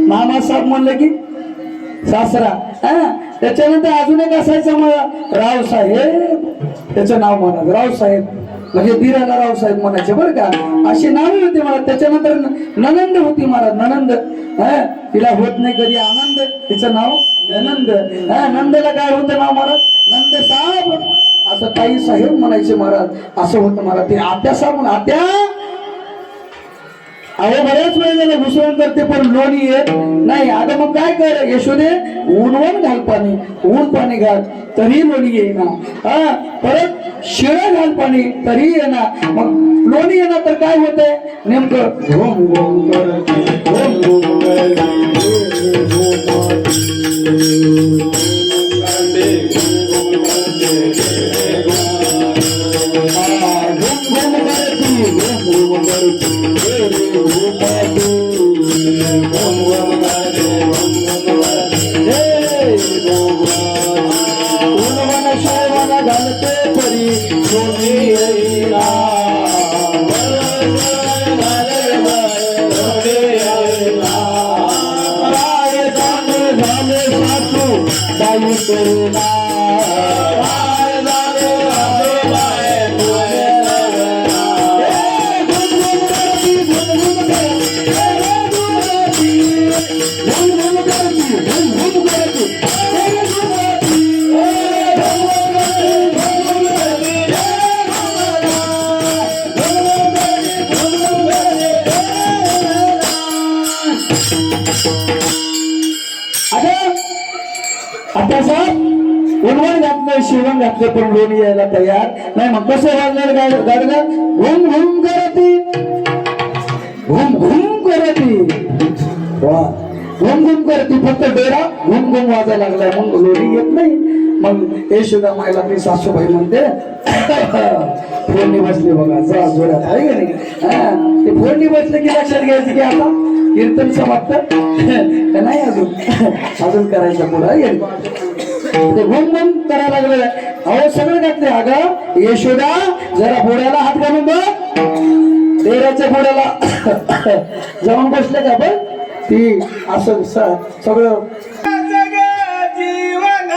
मामा साहेब म्हणले की सासरा त्याच्यानंतर अजून एक असायचं मला रावसाहेब त्याचं नाव म्हणा रावसाहेब म्हणजे दिराला रावसाहेब म्हणायचे बरं का, अशी नावे होती महाराज. त्याच्यानंतर ननंद होती महाराज, ननंद. तिला होत नाही कधी आनंद, तिचं नाव ननंद. नंदला काय होतं नाव महाराज, नंद साहेब. असं ताई साहेब म्हणायचे महाराज, असं होतं महाराज. ते आत्या साहेब, आत्या अहो बऱ्याच वेळेला घुसवण करते पण लोणी येत नाही. आता मग काय कर यशोदे, ऊन घाल पाणी, ऊन पाणी घाल तरी लोणी येईना. परत शिळं घाल पाणी तरी येणार. मग लोणी येणार तर काय होतंय नेमकं, घोम घोम करते, घोम घोम करते. घालते परी सोनी येईला. झाले सासू बाई करुणा. आता साहेब उन्हाळ घातलं, शिवण घातलं पण लोणी यायला तयार नाही. मग कसं वाजणार गाडलं, घुम घुम करती, घुम घुम करती, घुम घुम करती. फक्त डेरा घुम घुम वाजायला लागलाय, मग लोणी येत नाही. मग यशोदा मायला ती सासूबाई म्हणते, फोडणी बसली बघा, जा जोड्यात आहे का नाही. ते फोडणी बसले की लक्षात घ्यायचं की आता कीर्तन समाप्त नाही, अजून करायचं पुढं. ते घुम घुम करायला लागलं. अहो सगळं घातले. अगं यशोदा जरा बोड्याला हात घालून बघ, तेराच्या बोड्याला जाऊन बसले का बघ. ती असं सगळं जीवन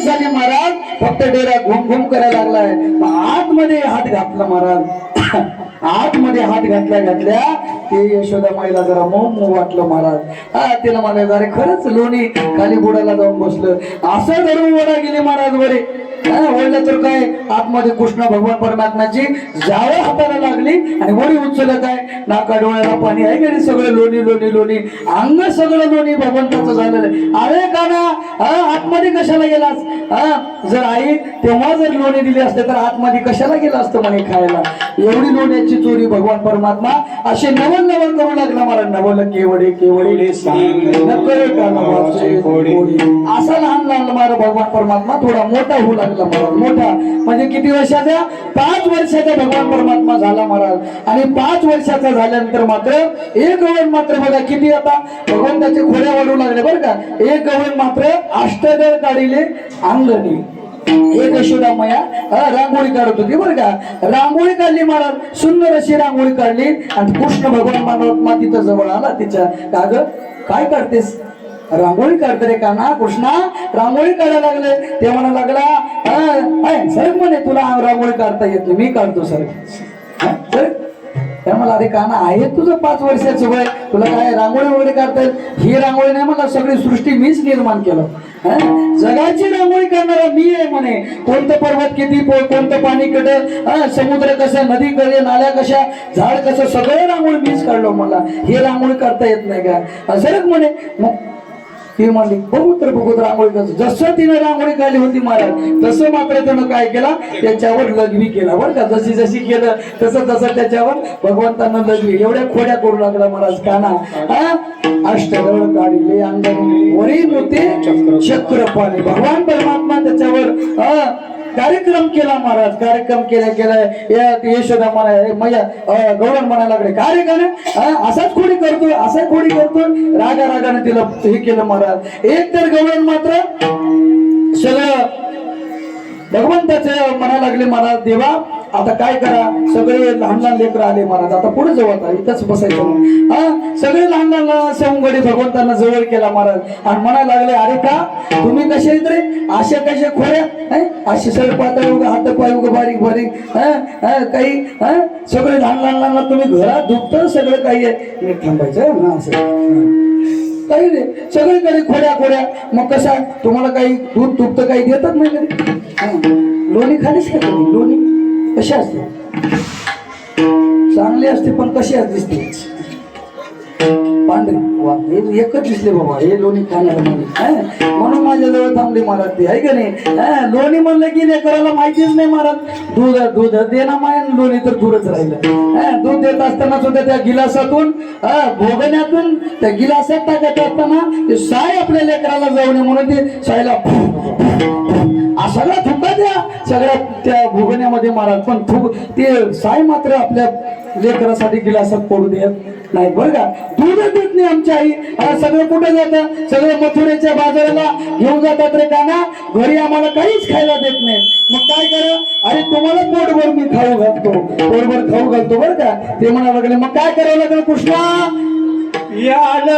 झाली महाराज. फक्त डेरा घुम घुम करायला लागलाय. आतमध्ये हात घातला महाराज, आतमध्ये हात घातल्या ते यशोदा माईला जरा मऊ वाटलं महाराज. तिला म्हणायचं अरे खरंच लोणी खाली बुडाला जाऊन बसलं. असं धरून ओढा गेली महाराज वरे. ओढलं तर काय आतमध्ये कृष्ण भगवान परमात्म्याची जावळ हाताला लागली आणि वरी उचललं काय नाका डोळ्याला पाणी आहे की नाही, सगळं लोणी लोणी लोणी अंग सगळं लोणी भगवंताचं झालेलं आहे. अरे काना आतमध्ये कशाला गेलास? जर आई तेव्हा जर लोणी दिली असते तर आतमध्ये कशाला गेला असतं म्हणे खायला. एवढी लोण्याची चोरी भगवान परमात्मा असे नवल नवल करू लागला. मला नवल केवढे केवढे असा लहान लहान मारा भगवान परमात्मा थोडा मोठा होऊ लागला महाराज. मोठा म्हणजे किती वर्षाचा? 5 वर्षाचा भगवान परमात्मा झाला महाराज. आणि 5 वर्षाचा झाल्यानंतर मात्र एक गवळण मात्र बघा किती आता भगवंताचे खोड्या वाढू लागले बरं का. एक गवळण मात्र अष्टदळ काढिले अंगणी. एक यशोदामया रांगोळी काढत होती बरं का. रांगोळी काढली महाराज, सुंदर अशी रांगोळी काढली आणि कृष्ण भगवान परमात्मा तिथं जवळ आला तिच्या. का ग काय काढतेस? रांगोळी काढते रे काना. कृष्णा रांगोळी काढायला लागले. ते म्हणा लागला सर म्हणे तुला रांगोळी काढता येत नाही, मी काढतो सर. त्या मला अरे काना आहे तुझं 5 वर्षाचं वय, तुला काय रांगोळी वगैरे काढता येत? ही रांगोळी नाही मला, सगळी सृष्टी मीच निर्माण केलं. जगाची रांगोळी करणारा मी आहे म्हणे. कोणतं पर्वत किती, कोणतं पाणी कडे, समुद्र कसं, नदी कडे, नाल्या कशा, झाड कसं, सगळं रांगोळी मीच काढलो. मला हे रांगोळी करता येत नाही का? असं म्हणे. मग ती म्हणली बघू तर रांगोळी कसं. जसं तिने रांगोळी काढली होती महाराज तसं मात्र त्यानं काय केला, त्याच्यावर लघवी केला बरं का. जशी जशी केलं तसं तसं त्याच्यावर भगवंतांना लघवी एवढ्या खोड्या करू लागला महाराज काना. अष्टदळ काढिले अंगणी वरी मोते चक्रपाणी. भगवान परमात्मा त्याच्यावर कार्यक्रम केला महाराज. कार्यक्रम केल्या यशोदा म्हणा गौरव म्हणायला लागले काय रे का असाच खोडी करतोय, असा खोडी करतोय. रागाने तिला हे केलं महाराज. एक तर गौरव मात्र सगळं भगवंताचं म्हणायला लागले महाराज देवा आता काय करा. सगळे लहान लहान लेकर आले महाराज. आता पुढे जाऊ, आता इथंच बसायचं. सगळे लहान लहान सवंगडी भगवंतांना जवळ केला महाराज आणि म्हणायला लागले अरे का तुम्ही कसे आहेत रे? अशा कशा खोड्या, अशी सर पातळ उगा हात पाय उगा बारीक बारीक काही सगळे लहान लहान लहान तुम्ही घरात दुखतं सगळं काही आहे. थांबायचं ना असं काही नाही, सगळीकडे खोड्या. मग कसा तुम्हाला काही दूध तुपतं काही देतात नाही कधी? लोणी खालीच का तुम्ही? लोणी कशी असते? चांगली असते पण कशी दिसते? पांढरी. वा हे एकच दिसले बाबा हे लोणी खाणार म्हणून माझ्याजवळ थांबले महाराज ते आहे का नाही. लोणी म्हणलं की लेकराला माहितीच नाही महाराज. दूध दे ना माया, लोणी तर दूरच राहिलं. दूध देत असताना सुद्धा त्या गिलासातून भोगण्यातून त्या गिलासात टाकत असताना ते साय आपल्या लेकराला जाऊ नये म्हणून ते सायला सगळा थुका द्या सगळ्या त्या भोगण्यामध्ये महाराज. पण ते साय मात्र आपल्या लेकरासाठी गिलासात पडू देत नाही बरं का. दूध देत नाही आमची आई. सगळं कुठे जातं? सगळं मथुरेच्या बाजाराला घेऊन जातात रे काना. घरी आम्हाला काहीच खायला देत नाही. मग काय करा? अरे तुम्हाला पोटभर मी खाऊ घालतो, पोटभर खाऊ घालतो बरं का. ते म्हणायला लागले मग काय करावं लागलं कृष्णा? याल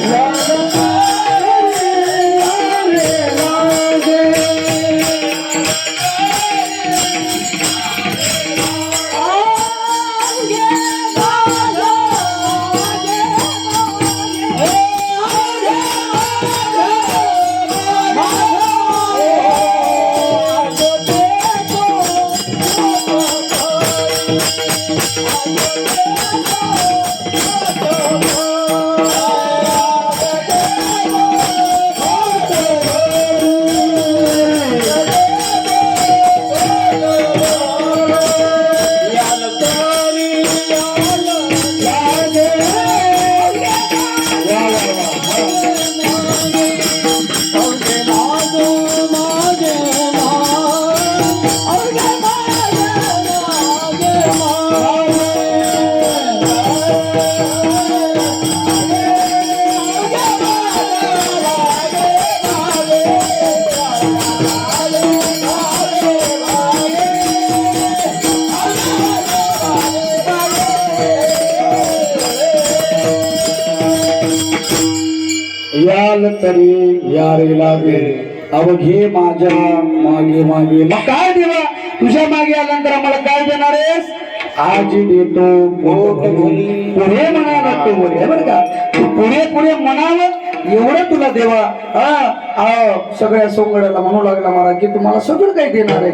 La तरी यारे लागे अवघे माझ्या मागे मागे. मग काय देवा तुझ्या मागे आल्यानंतर आम्हाला काय देणार आहेस? आज देतो पोट भरून. पुढे म्हणायला लागतो बोले बरं का, तू पुढे पुढे म्हणावं एवढं तुला देवा सगळ्या सोंगड्याला म्हणू लागला मला की तुम्हाला सगळं काही देणार आहे.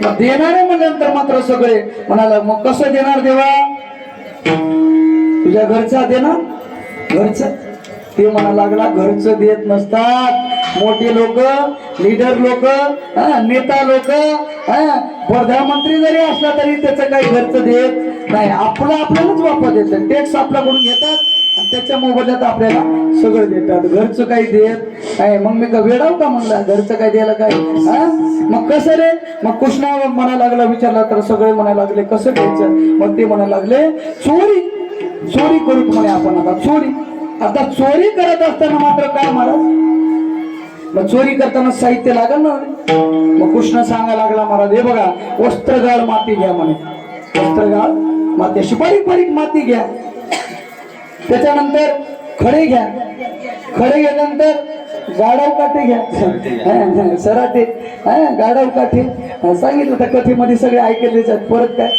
मग देणार आहे म्हणल्यानंतर मात्र सगळे म्हणाला मग कसं देणार देवा? तुझ्या घरचा देणार घरचं. ते म्हणा लागला घरचं देत नसतात मोठे लोक, लीडर लोक, नेता लोक, प्रधानमंत्री जरी असला तरी त्याचं काही घरचं देत नाही. आपल्यालाच वापर देतात, टॅक्स आपल्याकडून घेतात आणि त्याच्या मोबदल्यात आपल्याला सगळं देतात. घरचं काही देत नाही. मग मी का वेडाव का म्हणला घरचं काय द्यायला काय? मग कसं रे? मग कृष्णा म्हणायला लागला, विचारला तर सगळे म्हणायला लागले कसं द्यायचं? मग ते म्हणायला लागले चोरी करू म्हणे आपण. आता चोरी करत असताना मात्र काय महाराज? मग चोरी करताना साहित्य लागल ना. मग कृष्ण सांगायला लागला महाराज हे बघा वस्त्रगाळ माती घ्या म्हणे. वस्त्रगाळ माती अशी बारीक बारीक माती घ्या. त्याच्यानंतर खडे घ्या. खडे घेतल्यानंतर गाढव काठी घ्या. सराटे गाढव काठी सांगितलं त्या कथेमध्ये सगळे ऐकलेच आहेत. परत काय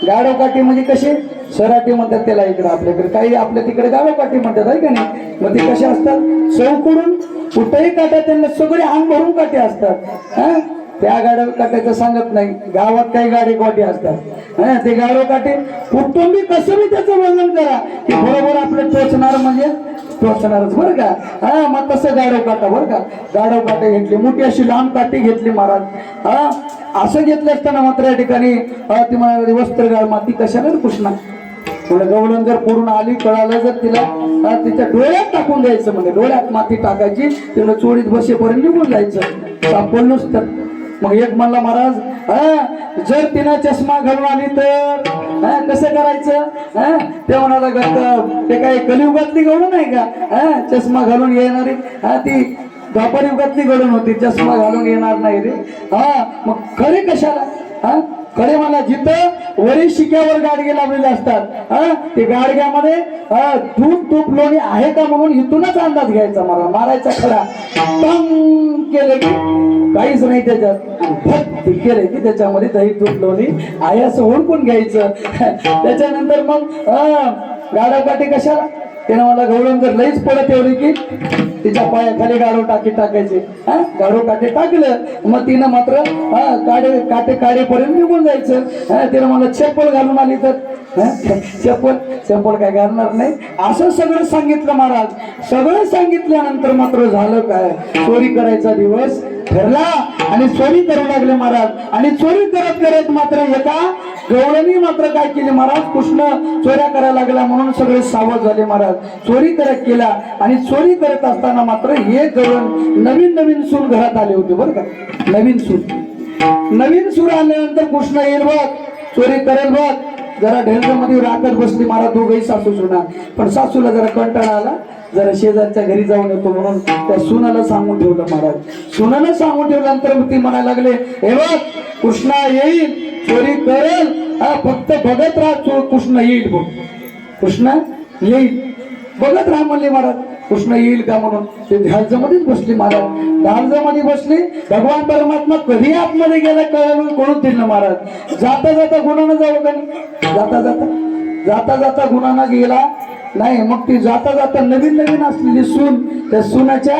गाढव काठी म्हणजे कसे? सराटे म्हणतात त्याला इकडे आपल्याकडे, काही आपल्या तिकडे गाढव काठी म्हणतात आहे का नाही. मग ते कसे असतात? चौकडून कुठेही काट्या त्यांना सगळे अंग भरून काटे असतात. त्या गाढव काट्याचं सांगत नाही. गावात काही गाडी काठी असतात. ते गाढव काटे कुठून बी कसं बी त्याचं वर्णन करा की बरोबर आपलं टोचणार म्हणजे टोचणारच बरं का. मग तसं गाढव काटा बरं का. गाढव काटे घेतली, मोठी अशी लांब काठी घेतली महाराज. असं घेतलं असताना मात्र या ठिकाणी ती म्हणाली वस्त्रगाळ माती कशाला कृष्णा? थोडं गवळण जर पूर्ण आली कळालं जर तिला तिच्या डोळ्यात टाकून द्यायचं. म्हणजे डोळ्यात माती टाकायची, तिला चोळीत बसेपर्यंत निघून जायचं. सापडलोच तर. मग एक म्हणला महाराज जर तिनं चष्मा घालून आली तर कसं करायचं? ते म्हणाला ते काय कलियुगातली गवळण आहे का? चष्मा घालून येणारी ती द्वापर युगातली गवळण होती. चष्मा घालून येणार नाही रे. मग खरे कशाला? खरे मला जिथं वरी शिक्यावर गाडगे लावलेले असतात ते गाडग्यामध्ये दूध तूप लोणी आहे का म्हणून इथूनच अंदाज घ्यायचा. मला मारायचा खडा टंग केलं की काहीच नाही त्याच्यात. भट केले की त्याच्यामध्ये दही तूप लोणी आहे असं ओळखून घ्यायचं. त्याच्यानंतर मग गाडा काठी कशाला? त्यानं मला गवळण जर लईच पडत एवढी की तिच्या पायाखाली गाडो टाकायचे. गाडो काटे टाकलं मग तिनं मात्र काटे काढेपर्यंत निघून जायचं. तिनं मला चप्पल घालून आली तर चप्पल काय घालणार नाही. असं सगळं सांगितलं महाराज. सगळं सांगितल्यानंतर मात्र झालं काय? चोरी करायचा दिवस ठरला आणि चोरी करू लागले महाराज. आणि चोरी करत करत मात्र एका गवळणी मात्र काय केली महाराज? कृष्ण चोऱ्या करायला लागला म्हणून सगळे सावध झाले महाराज. चोरी करत केला आणि चोरी करत असताना मात्र हे गवळण नवीन सूर घरात आले होते बरं का. नवीन सूर आल्यानंतर कृष्ण येईल बघ, चोरी करेल बघ. जरा ढेलमध्ये राखत बसली महाराज दोघही सासू सुना. पण सासूला जरा कंटाळा आला, जरा शेजारच्या घरी जाऊन येतो म्हणून त्या सुनाला सांगून ठेवलं महाराज. सुनाला सांगून ठेवल्यानंतर ती म्हणायला लागले हे बघ कृष्णा येईल, चोरी करेल, फक्त बघत राहा कृष्ण येईल. बघ कृष्ण येईल बघत राहा म्हणले महाराज. कृष्ण येईल का म्हणून ते ढालजमध्येच बसली महाराज. ढालजमध्ये बसली. भगवान परमात्मा कधी आतमध्ये गेला कळून दिलं महाराज. जाता जाता गुणानं जाऊ का नाही? जाता जाता गुणानं गेला नाही. मग ती जाता जाता नवीन असलेली सून त्या सुनाच्या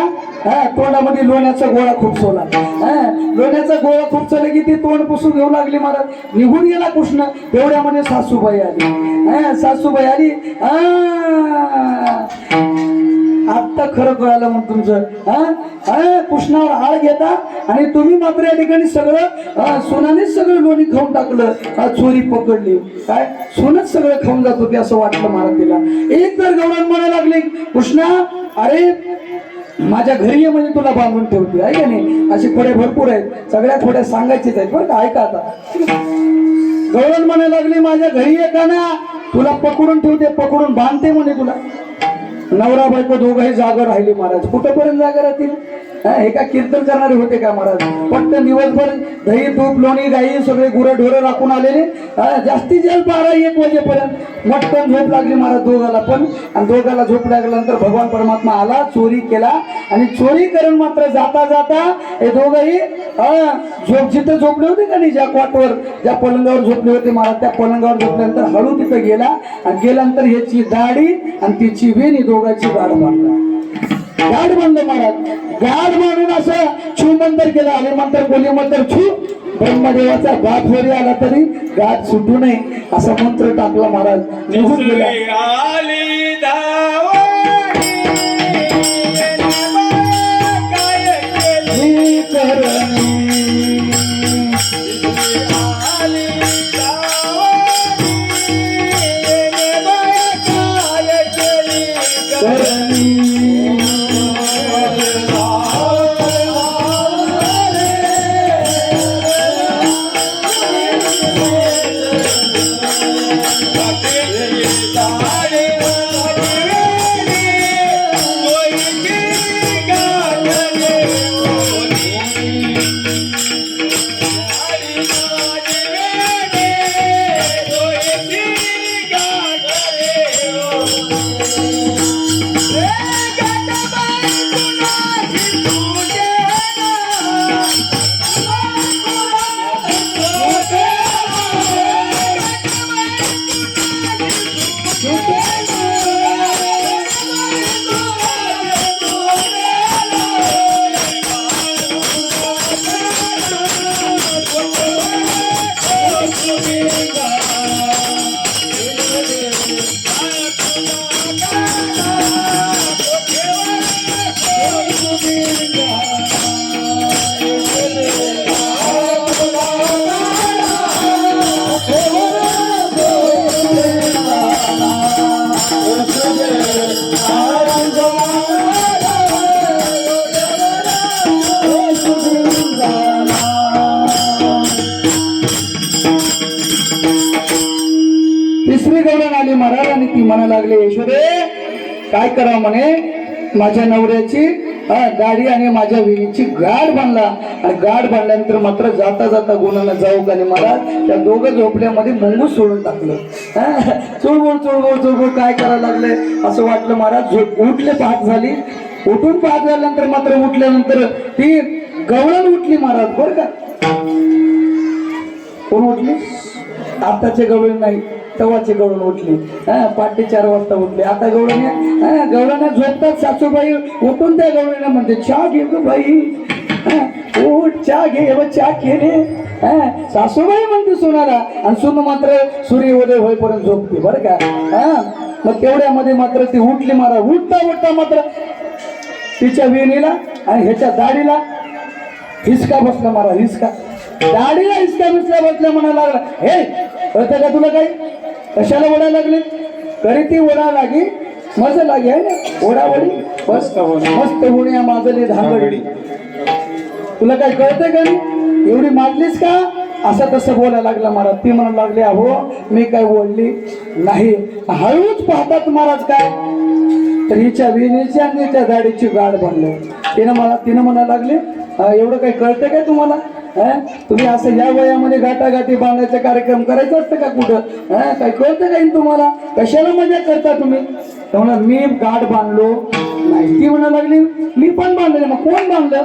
तोंडामध्ये लोण्याचा गोळा खुपसवला. लोण्याचा गोळा खुपसवला की ती तोंड पुसून घेऊ लागली महाराज. निघून गेला कृष्ण. तेवढ्यामध्ये सासूबाई आली. सासूबाई आली. आता खरं कळालं मग तुमचं. कृष्णावर आळ घेता आणि तुम्ही मात्र या ठिकाणी सगळं सोनानेच सगळं लोणी खाऊन टाकलं. चोरी पकडली. काय सोनच सगळं खाऊन जात होते असं वाटलं महाराज तिला. एक तर गवळण म्हणायला लागले कृष्णा अरे माझ्या घरी ये म्हणजे तुला बांधून ठेवते आहे का नाही. अशी खोड्या भरपूर आहेत. सगळ्या खोड्या सांगायचीच आहेत बरं का. ऐका आता. गवळण म्हणायला लागली माझ्या घरी ये का ना तुला पकडून ठेवते, पकडून बांधते म्हणे तुला. नवरा बायको दोघंही जागा राहिली महाराज. कुठपर्यंत जागा राहतील? हे का कीर्तन करणारे होते का महाराज? फक्त दिवसभर दही तूप लोणी गाई सगळे गुरंढोरं राखून आलेले. जास्तीत जास्त 12-1 वाजेपर्यंत मटकन झोप लागली महाराज दोघाला पण. आणि दोघाला झोप लागल्यानंतर भगवान परमात्मा आला, चोरी केला आणि चोरी करून मात्र जाता जाता हे दोघंही झोप जिथं झोपले होते का नाही, ज्या कॉटवर ज्या पलंगावर झोपले होते महाराज, त्या पलंगावर झोपल्यानंतर हळू तिथं गेला आणि गेल्यानंतर ह्याची दाढी आणि तिची वेणी दोघांची गाड बांधला. गाड बांधलं महाराज. गाड बांधून असं छू मंत्र केलं. आले मंत्र बोली मंत्र छू. ब्रह्मदेवाचा बाप जरी आला तरी गाठ सुटू नये असा मंत्र टाकला महाराज. निघून गेला. तिसरी गवळण आली महाराज आणि ती म्हणा लागली, यशोदे काय करा म्हणे, माझ्या नवऱ्याची दाढी आणि माझ्या विणीची गाड बांधला. आणि गाड बांधल्यानंतर मात्र जाता जाता गुणाला जाऊ का नाही महाराज, त्या दोघं झोपड्यामध्ये मुंगूस सोडून टाकलं. चुळबुळ चुळबुळ चुळबुळ काय करायला लागले असं वाटलं महाराज. उठले, पहाट झाली. उठून पहाट झाल्यानंतर मात्र उठल्यानंतर ती गवळण उठली महाराज. बरं का, कोण उठली? आताचे गवळण नाही, तवाचे गवळण उठली. पाटे 4 वाजता उठले. आता गवळण्या झोपतात. सासूबाई उठून त्या गवळण्या म्हणते, चहा घे ग बाई, उठ चहा घे. चहा केले सासूबाई म्हणते सुनाला. आणि सुन मात्र सूर्योदय होईपर्यंत झोपते. बरं का. मग तेवढ्यामध्ये मात्र ती उठली महाराज. उठता उठता मात्र तिच्या वेणीला आणि ह्याच्या दाढीला हिसका बसला महाराज. हिसका दाढीला हिसका बसल्या म्हणायला लागला, हे कळतं का तुला काही? कशाला ओढायला लागले? करी ती ओढा लागी मजा लागे आहे ना, ओढावडी मस्त होणे माझले धांगडी. तुला काय कळतंय का नाही? एवढी मारलीस का? असं तसं बोलायला लागला महाराज. ती म्हणायला लागली, अहो मी काय बोलली नाही. हळूच पाहतात महाराज काय तर हिच्या विणीची आणि हिच्या दाढीची गाड बांधली. तिनं म्हणायला लागली, एवढं काही कळतं काय तुम्हाला? तुम्ही असं या वयामध्ये गाठागाठी बांधायचा कार्यक्रम करायचा असतं का कुठं? काही कळतं काही तुम्हाला? कशाला मजा करता तुम्ही? म्हणा मी गाठ बांधलो नाही. ती म्हणायला लागली, मी पण बांधले. मग कोण बांधलं?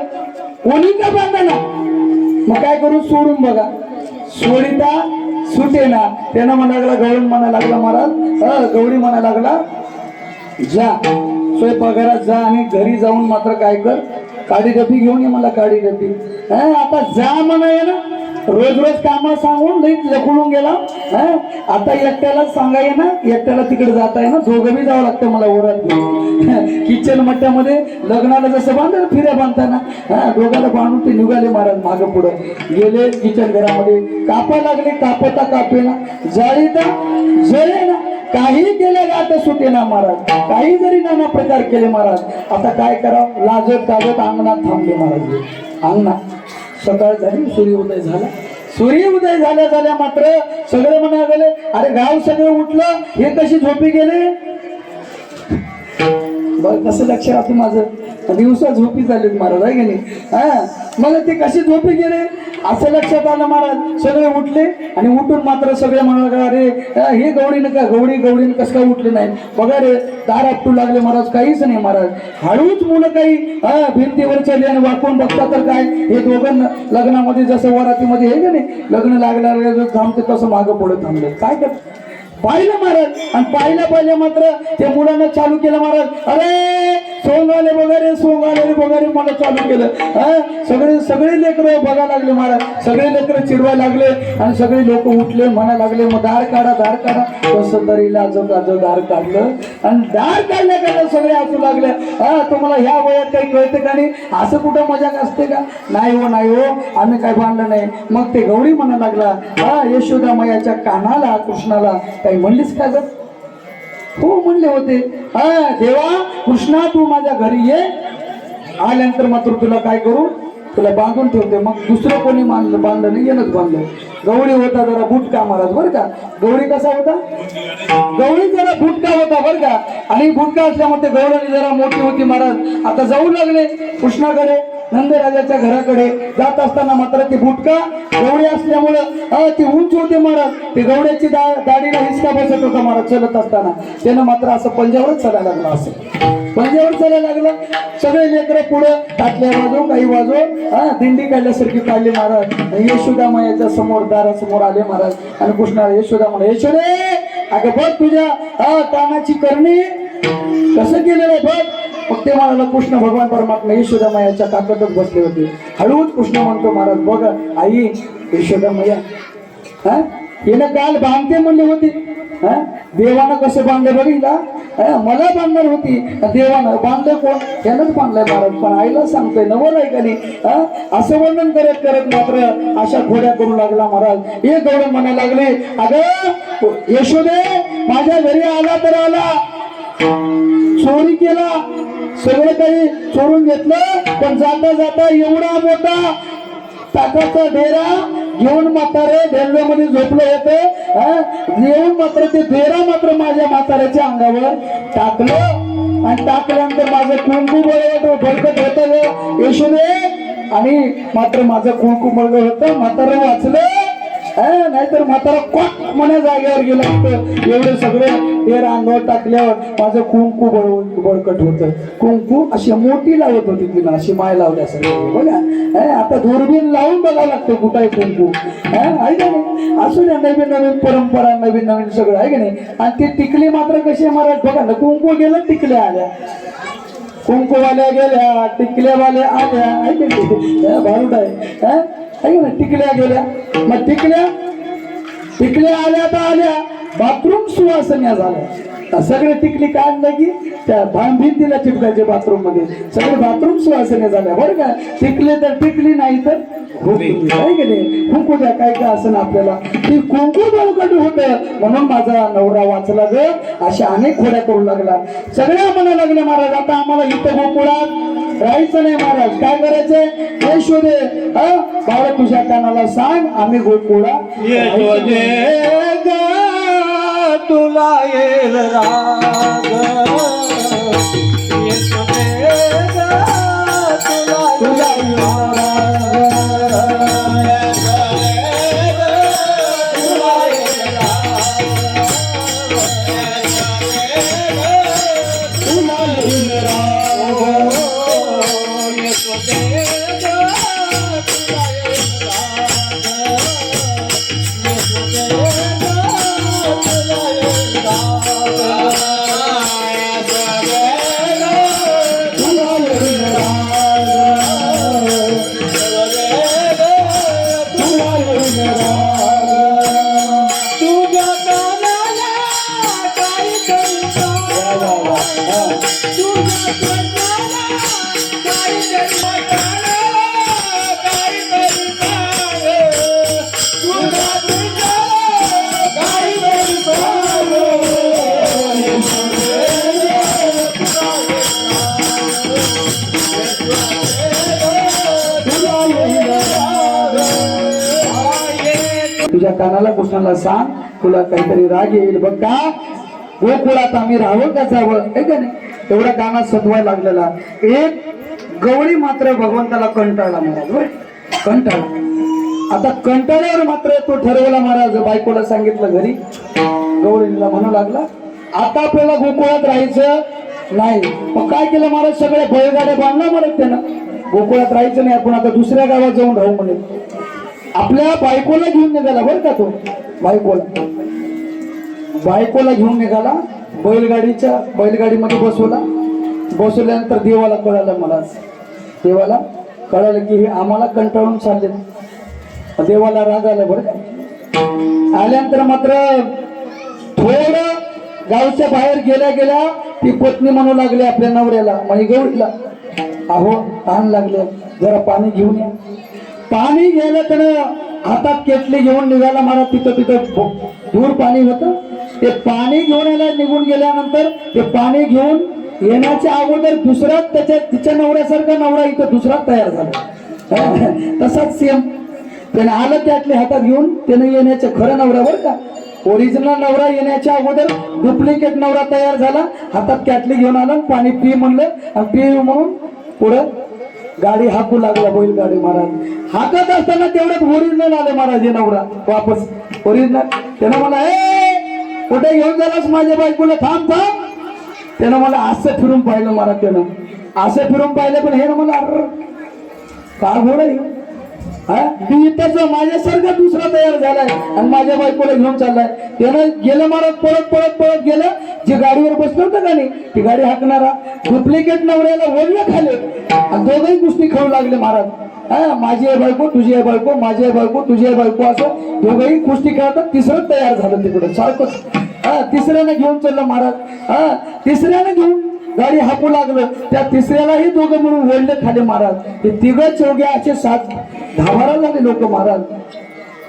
कोणी का बांधा ना. मग काय करू? सोडून बघा. सोडिता सुटे ना. त्यानं म्हणा लागला, गवळण म्हणा लागला महाराज. गवळी म्हणा लागला, जा स्वयंपाकघरात जा आणि घरी जाऊन मात्र काय कर, काडी डबी घेऊन ये मला, काडी डबी. आता जा म्हणाय ना, रोज रोज कामं सांगून लखडून गेला. आता एकट्याला सांगाय ना, एकट्याला तिकडे जाताय ना, दोघं बी जावं लागतं मला ओरात घेऊन. किचन मट्ट्यामध्ये लग्नाला जसं बांधलं फिऱ्या बांधताना, दोघाला बांधून ते निघाले महाराज. मागं पुढं गेले किचन घरामध्ये. कापा लागले, कापता कापेना, जाळीता जळे ना, काही केलं का आता सुटे ना महाराज. काही जरी नाना प्रकार केले महाराज. आता काय करावं? लाजत गाजत अंगणात थांबले महाराज. अंगणात सकाळ झाली, सूर्योदय झाला. सूर्योदय झाल्या मात्र सगळे म्हणा गेले, अरे गाव सगळं उठलं, हे कशी झोपी गेले? बघ कसं लक्ष राहतं माझं. दिवसा झोपी झाली महाराज आहे की नाही. हा मला ते कसे झोपी गेले असं लक्षात आलं महाराज. सगळे उठले आणि उठून मात्र सगळे म्हणाले अरे हे गवळीनं का गवळीनं कसं काय उठले नाही बघा रे. दार आपटू लागले महाराज. काहीच नाही महाराज. हळूच मुलं काही भिंतीवर चढले आणि वाकून बघता तर काय हे दोघं लग्नामध्ये जसं वरातीमध्ये हे का नाही लग्न लागलं थांबते तसं मागं पुढे थांबले. काय करत पाहिलं महाराज. आणि पाहिल्या मात्र त्या मुलांना चालू केलं महाराज. अरे सोंग आले वगैरे मला चालू केलं. सगळे लेकरं बघा लागले महाराज. सगळे लेकरं चिडवायला लागले आणि सगळे लोक उठले म्हणा लागले मग दार काढा. कसं तरी लाजो दार काढलं आणि दार काढल्या सगळे असू लागले. तुम्हाला ह्या वयात काही कळतं का नाही. असं कुठं मजाक असते का. नाही हो आम्ही काय बांधलं नाही. मग ते गौरी म्हणा लागला यशोदा मैयाच्या कानाला कृष्णाला काही म्हणलीस का ग. हो म्हणले होते. देवा कृष्णा तू माझ्या घरी ये. आल्यानंतर मात्र तुला काय करू तुला बांधून ठेवते. मग दुसरं कोणी बांधलं नाही येणच बांधलं. गवळी होता जरा बुटका महाराज बरं का. गवळी कसा होता गवळी जरा बुटका होता बरं का. आणि बुटका असल्यामुळे गवळी जरा मोठी होती महाराज. आता जाऊ लागले कृष्णाकडे नंदराजाच्या घराकडे. जात असताना मात्र ते बुटका गवळी असल्यामुळं ती उंच होते महाराज. ते गवळ्याची दाढीला हिसका बसत होता महाराज. चलत असताना त्यानं मात्र असं पंजावरच चालायला लागलं. असं पंजावर चालायला लागलं. सगळे लेकरं पुढं टाकल्या वाजव काही वाजव दिंडी काढल्यासारखी काढली महाराज. यशोदा मायाच्या समोर दारासमोर आले महाराज. आणि कृष्णाला यशोदा म्हणा यशोदे अगं बघ तुझ्या कानाची करणी कसं केलेलं आहे बघ. मग ते म्हणाला कृष्ण भगवान परमात्मा यशोदा मायाच्या काकतच बसले होते. हळूच कृष्ण म्हणतो महाराज बघ आई यशोदा मैया हिनं काल बांधते म्हणली होती. देवानं कसं बांधलं बघितला. मला बांधणार होती देवानं बांधलं कोण त्यानंच बांधलंय महाराज. पण आईला सांगतोय नवल आहे का नाही. असं वर्णन करत मात्र अशा घोड्या करू लागला महाराज. हे गौड म्हणायला लागले अगं यशोदे माझ्या घरी आला तर आला चोरी केला सगळं काही चोरून घेतलं. पण जाता एवढा मोठा ताकाचा डेरा घेऊन म्हातारे ढेलव्यामध्ये झोपलं होतं. येऊन मात्र ते डेरा मात्र माझ्या म्हाताऱ्याच्या अंगावर टाकलं. आणि टाकल्यानंतर माझं कुंकू बळकट होतं यशोदे. आणि मात्र माझं कुंकू बळकट होतं. म्हातारं वाचलं नाहीतर म्हातारा कोट म्हणा जागेवर गेलं असतं. एवढे सगळे तेरा अंगावर टाकल्यावर माझं कुंकू बळकट होतं. कुंकू अशी मोठी लावत होती तिला अशी माय लावल्यासारखं बघा. आता दुर्बीण लावून बघावं लागतं कुठं आहे कुंकू आहे का नाही. असू द्या नवीन परंपरा नवीन सगळं आहे का नाही. आणि ते टिकली मात्र कशी महाराज बघा ना. कुंकू गेलं टिकल्या आल्या. कुंकूवाल्या गेल्या टिकल्यावाल्या आल्या आहे का नाही. भारूड आहे ना. टिकल्या गेल्या मग टिकल्या आल्या तर आल्या बाथरूम सुवासन्या झाल्या. सगळे टिकली काढलं की त्या भिंतीला चिपकायचे बाथरूम मध्ये सगळे बाथरूम सुवासन्या झाल्या बरं का. टिकले तर टिकली नाही तर आहे की नाही. कुंकू द्या काय असं आपल्याला ती कुंकू बळकट होत म्हणून माझा नवरा वाचला ग. अशा अनेक खोड्या करू लागला. सगळ्या म्हणा लागल्या महाराज आता आम्हाला इथं गोकुळात राहायचं नाही महाराज. काय करायचंय यशोदे बाळा तुझ्या कानाला सांग आम्ही गोकुळात तुला येल राग तुला तुझ्या कानाला कृष्णाला सांग तुला काहीतरी राग येईल बघ का. गोकुळात आम्ही राहावं का जावं आहे का नाही. एवढा गाणं सजवायला लागलेला. एक गवळी मात्र भगवंताला कंटाळला महाराज, होय कंटाळला. आता कंटाळ्यावर मात्र तो ठरवला महाराज, बायकोला सांगितलं घरी, गवळीला म्हणू लागला आता आपल्याला गोकुळात राहायचं नाही. मग काय केलं महाराज, सगळ्या बैलगाड्या बांधला म्हणत त्यानं, गोकुळात राहायचं नाही, आपण आता दुसऱ्या गावात जाऊन राहू म्हणे. आपल्या बायकोला घेऊन निघाला बरं का तो, बायकोला घेऊन निघाला, बैलगाडीमध्ये बसवल्यानंतर देवाला कळालं महाराज, देवाला कळालं की हे आम्हाला कंटाळून चालले. देवाला राग आला बरं का. आल्यानंतर मात्र थोडं गावच्या बाहेर गेल्या ती पत्नी म्हणू लागली आपल्या नवऱ्याला, म्हणजे गवळीला, अहो तहान लागले, जरा पाणी घेऊन या. पाणी घ्यायला त्यानं हातात केटली घेऊन निघाला महाराज. तिथं दूर पाणी होतं, ते पाणी घेऊन यायला निघून गेल्यानंतर ते पाणी घेऊन येण्याच्या अगोदर दुसराच तिच्या नवऱ्यासारखा नवरा इथं दुसरा तयार झाला. तसाच सेम त्याने आलं त्यातले हातात घेऊन, त्याने येण्याच्या खरं नवरा बरं का, ओरिजिनल नवरा येण्याच्या अगोदर डुप्लिकेट नवरा तयार झाला. हातात कॅटली घेऊन आला, पाणी पी म्हणलं, आणि पी म्हणून पुढं गाडी हाकू लागला, बैलगाडी महाराज. हाकत असताना तेवढ्यात ओरिजिनल आले महाराज, हे नवरा वापस ओरिजिनल. त्यानं मला कुठे घेऊन झालास माझ्या बायकोला, थांब. त्यानं मला असं फिरून पाहिलं महाराज, त्यानं असं फिरून पाहिलं, पण हे ना मला का घोडा तू इथंच माझ्यासारखा दुसरा तयार झालाय आणि माझ्या बायकोला घेऊन चाललाय. त्यानं गेलं महाराज, पळत गेलं. जे गाडीवर बसलं होतं का नाही, ती गाडी हाकणारा डुप्लिकेट नवऱ्याला ओढलं खाली, आणि दोघंही कुस्ती खेळू लागले महाराज. माझी आहे बायको, तुझी आहे बायको, माझी आहे बायको, तुझी आहे बायको, असं दोघंही कुस्ती खेळतात. तिसरं तयार झालं तिकडे सारखंच. तिसऱ्यानं घेऊन चाललं महाराज. तिसऱ्यानं घेऊन गाडी हाकू लागलं, त्या तिसऱ्यालाही दोघं म्हणून ओढले खाली महाराज. ते तिघं चौघे असे 7-10 झाले लोक महाराज.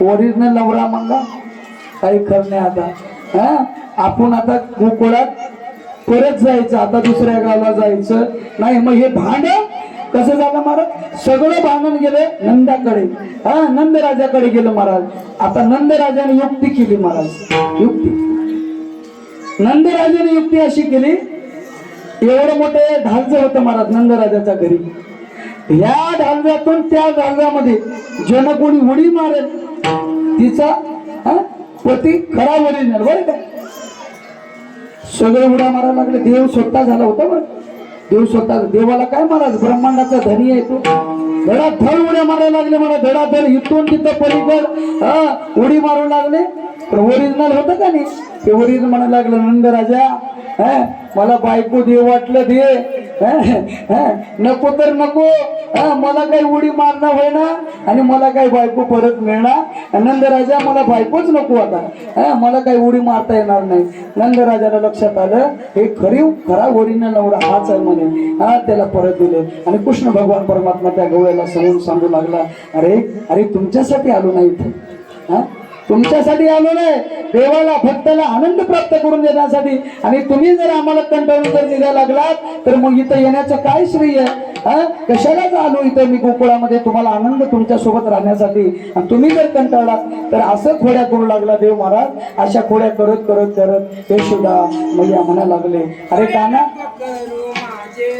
ओरिजिनल नवरा म्हणला काही खरं नाही. आता आपण आता गोकुळात परत जायचं, आता दुसऱ्या गावाला जायचं नाही. मग हे भांड कसं झालं महाराज, सगळं भांडण गेलं नंदाकडे, नंदराजाकडे गेलं महाराज. आता नंदराजाने युक्ती केली महाराज, नंदराजाने युक्ती अशी केली, एवढं मोठं ढालचं होतं महाराज नंदराजाच्या घरी. ह्या ढालव्यातून त्या ढालव्यामध्ये जन कोणी उडी मारेल तिचा पती खरा ओरिजिनल बरं का. सगळे उड्या मारायला लागले. देव स्वतः झाला होता बरं, देव स्वतः. देवाला काय महाराज, ब्रह्मांडाचा धनी आहे तो. धडाधड उड्या मारायला लागले मला, धडाधड इथून तिथं पलीकड उडी मारू लागले. पण ओरिजिनल होतं का नाही, ते ओरिजिनल म्हणायला लागलं, नंदराजा मला बायको दे, वाटलं दे, नको तर नको, मला काही उडी मारणं होईना आणि मला काही बायको परत मिळणार. नंदराजा मला बायकोच नको आता, मला काही उडी मारता येणार नाही. नंदराजाला लक्षात आलं हे खरा ओरिजिनल नवरा हाच आहे म्हणे. त्याला परत दिले. आणि कृष्ण भगवान परमात्मा त्या गवळ्याला सांगू लागला, अरे तुमच्यासाठी आलो नाही इथे, तुमच्यासाठी आलो नाही, देवाला भक्ताला आनंद प्राप्त करून देण्यासाठी. आणि तुम्ही जर आम्हाला कंटाळून जर निघायला लागलात तर मग इथं येण्याचं काय श्रेय आहे? कशालाच आलो इथं मी गोकुळामध्ये, तुम्हाला आनंद तुमच्या सोबत राहण्यासाठी. आणि तुम्ही जर कंटाळला तर असं खोड्या करू लागला देव महाराज. अशा खोड्या करत करत करत यशोदा मैया म्हणायला लागले, अरे काना करू माझे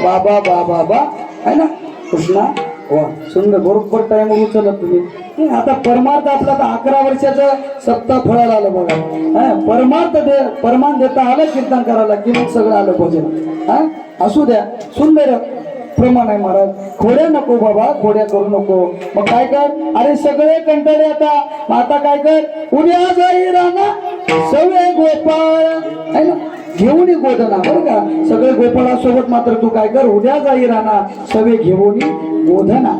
बाबा बाबा आहे ना कृष्णा. वा सुंदर, बरोबर टाइम उचलत तुम्ही. आता परमार्थ आपला आता 11 वर्षाचं सप्ताह फळाला आलं बघा. परमार्थ परमान देता आलं कीर्तन करायला की मग सगळं आलं भजन. असू द्या, सुंदर प्रमाण आहे महाराज. खोड्या नको बाबा, खोड्या करू नको. मग काय कर, अरे सगळे कंटाळे आता. मग आता काय कर, उद्या जाई राणा सगळे गोपाळ है ना, घेऊन गोधना बरं का. सगळे गोपाळासोबत मात्र तू काय कर, उद्या जाई राणा सगळे घेऊन गोधना.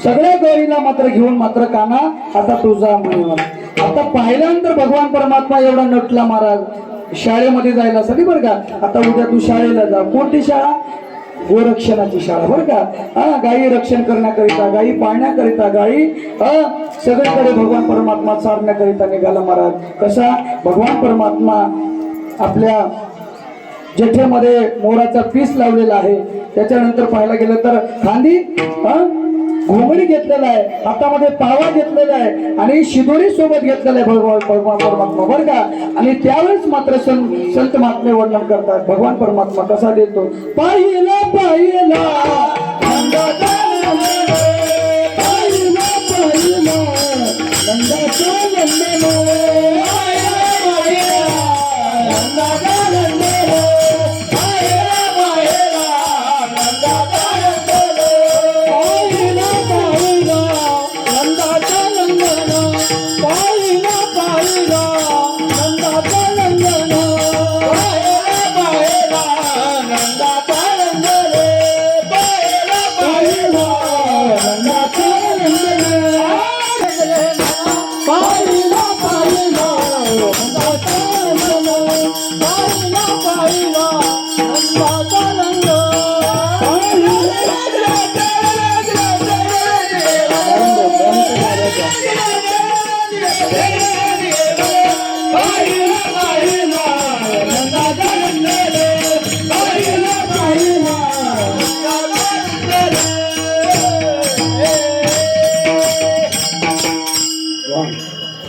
सगळ्या गौरीला मात्र घेऊन मात्र काना आता तुझा म्हणून. आता पाहिल्यानंतर भगवान परमात्मा एवढा नटला महाराज शाळेमध्ये जायला साठी बरं का. आता उद्या तू शाळेला जा. कोणती शाळा? गोरक्षणाची शाळा बरं का. गायी रक्षण करण्याकरिता, गायी पाळण्याकरिता, गायी सगळीकडे भगवान परमात्मा चालण्याकरिता निघाला महाराज. कसा भगवान परमात्मा आपल्या जठेमध्ये मोराचा पीस लावलेला आहे. त्याच्यानंतर पाहायला गेलं तर खांदी घोंगडी घेतलेला आहे, हातामध्ये पावा घेतलेला आहे आणि शिदोरी सोबत घेतलेला आहे भगवान परमात्मा बरं का. आणि त्यावेळेस मात्र संत महात्मे वर्णन करतात. भगवान परमात्मा कसा देतो, पाहिला पाहिला नंदाचा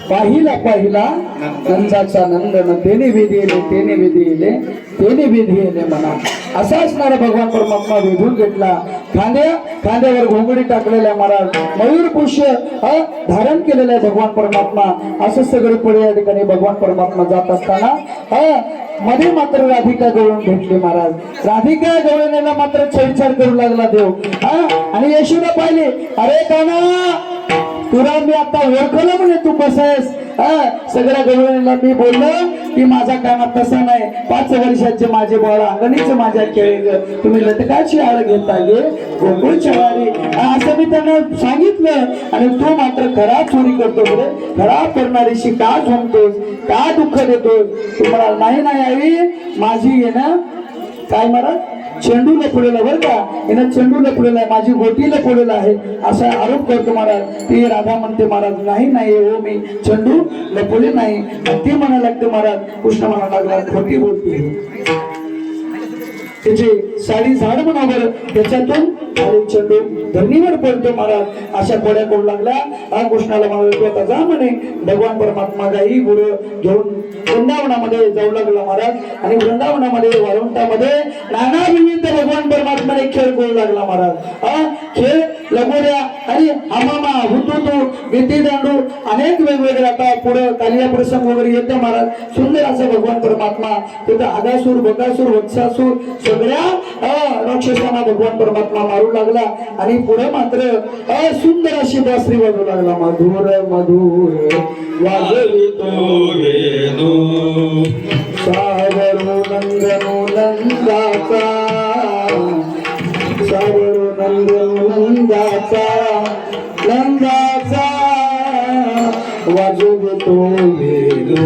पाहिला पाहिला नंदाचा नंदन तेने विधिले तेने विधिले तेने विधिले म्हणा. असा असणारा भगवान परमात्मा विधून घेतला. खांद्यावर घोंगडी टाकलेल्या महाराज, मयूर पुष्य धारण केलेलं आहे भगवान परमात्मा. असं सगळे पुढे या ठिकाणी भगवान परमात्मा जात असताना मध्ये मात्र राधिका गवळून भेटली महाराज. राधिका गवळणीला मात्र छेडछाड करू लागला देव. आणि यशोदा पाहिली, अरे काना तुला मी आता ओळखलं म्हणे तू कसं आहेस. सगळ्या गवळणीला मी बोललो की माझा काना तसा नाही, 5 वर्षाचे माझे बाळ अंगणीचे माझ्या खेळ, तुम्ही लटकाची आळ घेता गे गोकुळच्या वारी, असं मी त्यांना सांगितलं. आणि तू मात्र खरा चोरी करतो रे, खरा करणारीशी का झोंबतोस, का दुःख देतोस. तुम्हाला नाही नाही आई माझी आहे ना काय महाराज चेंडू लपलेला बरं का, हिनं चेंडू लपलेला आहे, माझी गोटी लपलेला आहे असा आरोप करतो महाराज. ती राधा म्हणते महाराज नाही नाही हो मी चेंडू लपवले नाही. ती म्हणायला लागते महाराज, कृष्ण म्हणायला लागला खोटी बोलते. त्याची साडी झाड म्हणा बरं, त्याच्यातून चेंडू धरणीवर पडतो महाराज. अशा कोड्या करू लागल्या. कृष्णाला म्हणाला आता जा म्हणे. भगवान परमात्मा गाई गुरं घेऊन वृंदावनामध्ये जाऊ लागला महाराज. आणि वृंदावनामध्ये वाळवंटामध्ये नाना विविध भगवान परमात्माने खेळ करू लागला महाराज. खेळ लगोऱ्या आणि हमामा हुतुतू विद्धी दांडू अनेक वेगवेगळे आता पुढे कालिया प्रसंग वगैरे येते महाराज. सुंदर असं भगवान परमात्मा तिथं आगासूर बकासूर वत्सासूर सगळ्या राक्षसांना भगवान परमात्मा मारू लागला. आणि पुढे मात्र सुंदर अशी बासरी वाजू लागला. मधुर मधुर वाजवितो वेणू सावरू नंदनू नंदाचा, सावरू नंदनू नंदाचा, नंदाचा वाजवितो वेणू.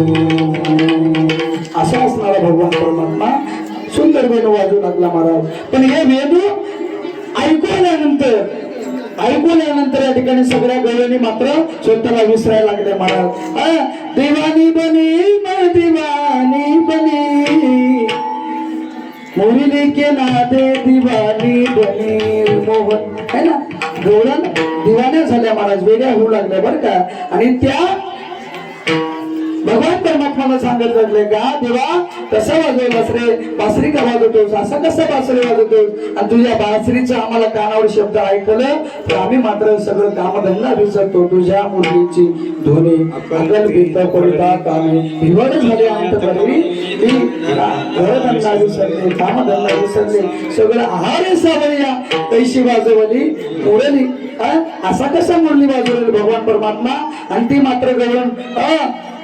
असा असणारा भगवान परमात्मा सुंदर वेणू वाजू लागला महाराज. पण हे वेणू ऐकूल्यानंतर या ठिकाणी सगळ्या गवळणी मात्र स्वतःला विसरायला लागले महाराज. दिवानी बनी मैं दिवानी बनी, मोहिनी के नादे दिवानी बनी मोहन है ना. गवळण दिवाण्या झाल्या महाराज, वेगळ्या होऊ लागल्या बरं का. आणि त्या भगवान परमात्मा मला सांगत लागले का देवा कसं वाजवलास रे, बासरी का वाजवतोस, असं कसं बासरी वाजवतोस, आणि तुझ्या बासरीचं आम्हाला कानावर शब्द ऐकलं तर आम्ही मात्र सगळं कामधंदा विसरतो, तुझ्या मुरलीची ध्वनी अगल भीत पडता कामे हिवड झाले अंत करवी, ती घरधंदा विसरले, कामधंदा विसरले, सगळं आहार सावळ्या कैशी वाजवली मुरली, असा कसा मुरली वाजवली भगवान परमात्मा, आणि ती मात्र गवळण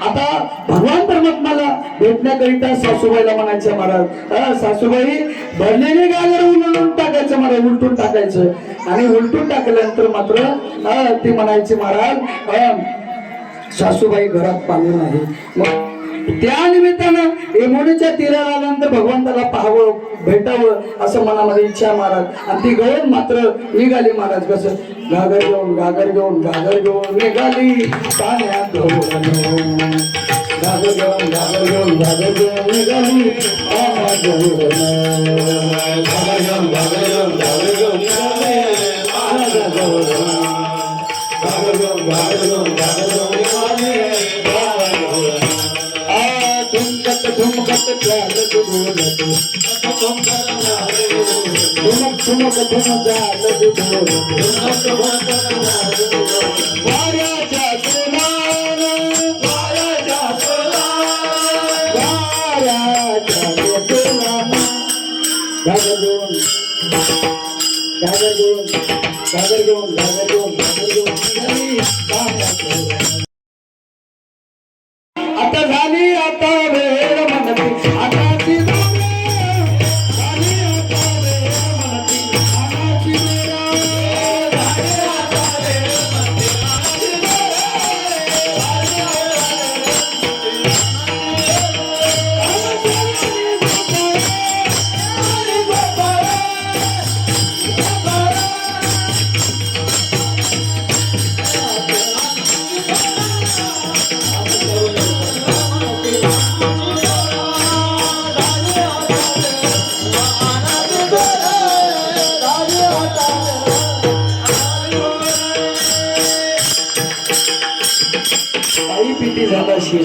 आता भगवान परमात्माला भेटण्याकरिता सासूबाईला म्हणायचं महाराज, सासूबाई भरलेले गागर उलटून टाकायचं महाराज, उलटून टाकायचं, आणि उलटून टाकल्यानंतर मात्र ती म्हणायची महाराज सासूबाई घरात पाणी नाही. मग त्या निमित्तानं यमुनेच्या तीराला आल्यानंतर भगवंताला पाहावं भेटावं असं मनामध्ये इच्छा महाराज, आणि ती गवळण मात्र निघाली महाराज. कसं गागर घेऊन गागर घेऊन गागर घेऊन निघाली पाण्यात गवळण, गागर घेऊन गागर घेऊन गागर घेऊन निघाली पाण्यात गवळण, गागर घेऊन गागर घेऊन गागर घेऊन निघाली पाण्यात गवळण, गागर घेऊन गागर घेऊन गागर घेऊन निघाली पाण्यात गवळण. ठुमकत ठुमकत चालत ढोलत, ठुमक ठुमक ठुमक चालत ढोलत, वाऱ्याच्या सुरानं, वाऱ्याच्या सुरानं, वाऱ्याच्या सुरानं, गागर घेऊन गागर घेऊन गागर घेऊन गागर घेऊन गागर घेऊन निघाली पाण्यात गवळण. आता झाली आता वेळ म्हणती आताची झाली आता वेळ म्हणती आताची वेळ, झाली आता वेळ म्हणती आताची पिटी झाला शिव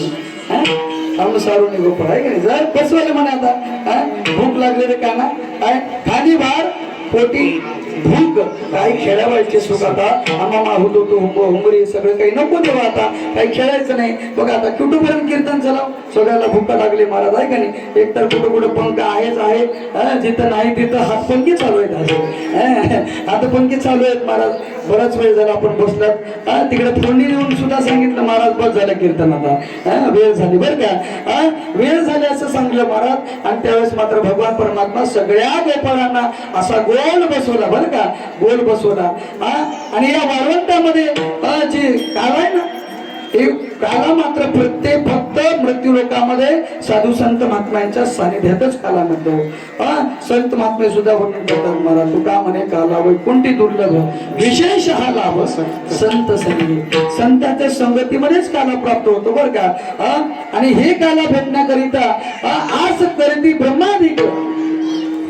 सारून गोपळ आहे का नाही, जर बसवलं म्हणे आता भूक लागले रे काना, खाली भार पोटी भूक, काही खेळावायचे सुख आता आम्हा होतो तो हुंबरी सगळं काही नको देवा, आता काही खेळायचं नाही. बघा आता कुठपर्यंत कीर्तन चलाव, सगळ्याला भूक लागली महाराज आहे का नाही, एकतर कुठं कुठं पंख आहेच आहे, जिथं नाही तिथं हातपंखी चालू आहेत, हातपंखी चालू आहेत महाराज. बराच वेळ झाला आपण बसलात, तिकडे फोडणी देऊन सुद्धा सांगितलं महाराज बस झालं कीर्तन आता, वेळ झाली बरं का, वेळ झाली असं सांगलं महाराज. आणि त्यावेळेस मात्र भगवान परमात्मा सगळ्या गोपाळांना असा गोल बसवला बरं का, गोल बसवला. आणि या वाळवंटामध्ये जी काला आहे ना, हे काला मात्र प्रत्येक फक्त मृत्यू लोकांमध्ये साधू संत महात्म्यांच्या सानिध्यातच काला म्हणतो. संत महात्मे सुद्धा वर्णन करतात महाराज, तुका म्हणे काला वैकुंठी दुर्लभ विशेष हा लाभ संत संगी, संतांच्या संगतीमध्येच काला प्राप्त होतो बरं का. आणि हे काला भेटण्याकरिता आज करती ब्रह्माधिक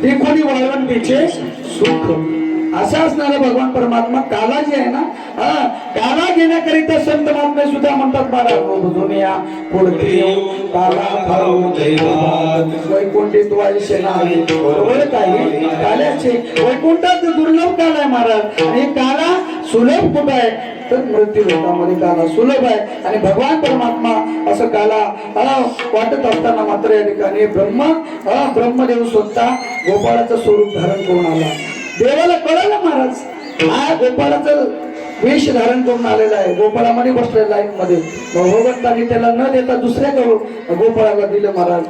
ते कोणी वाळवंटीचे सुख, असा असणारा भगवान परमात्मा काला जे आहे ना, काला घेण्याकरिता संत महात्मे सुद्धा म्हणतात महाराज दुनिया पुढे काला खाऊ वैकुंठित वायशे नाही, बरोबर काही काल्याचे वैकुंठात दुर्लभ काला आहे महाराज. आणि काला सुलभ कुठं आहे तर मृत्यू लोकांमध्ये काला सुलभ आहे. आणि भगवान परमात्मा असं काला वाटत असताना मात्र या ठिकाणी ब्रह्मदेव स्वतः गोपाळाचं स्वरूप धारण करून आला. देवाला कळालं महाराज हा गोपाळाचं वेश धारण करून आलेला आहे, गोपाळामध्ये बसलेला लाईन मध्ये. भगवंतांनी त्याला न देता दुसऱ्या गोपाळाला दिलं महाराज.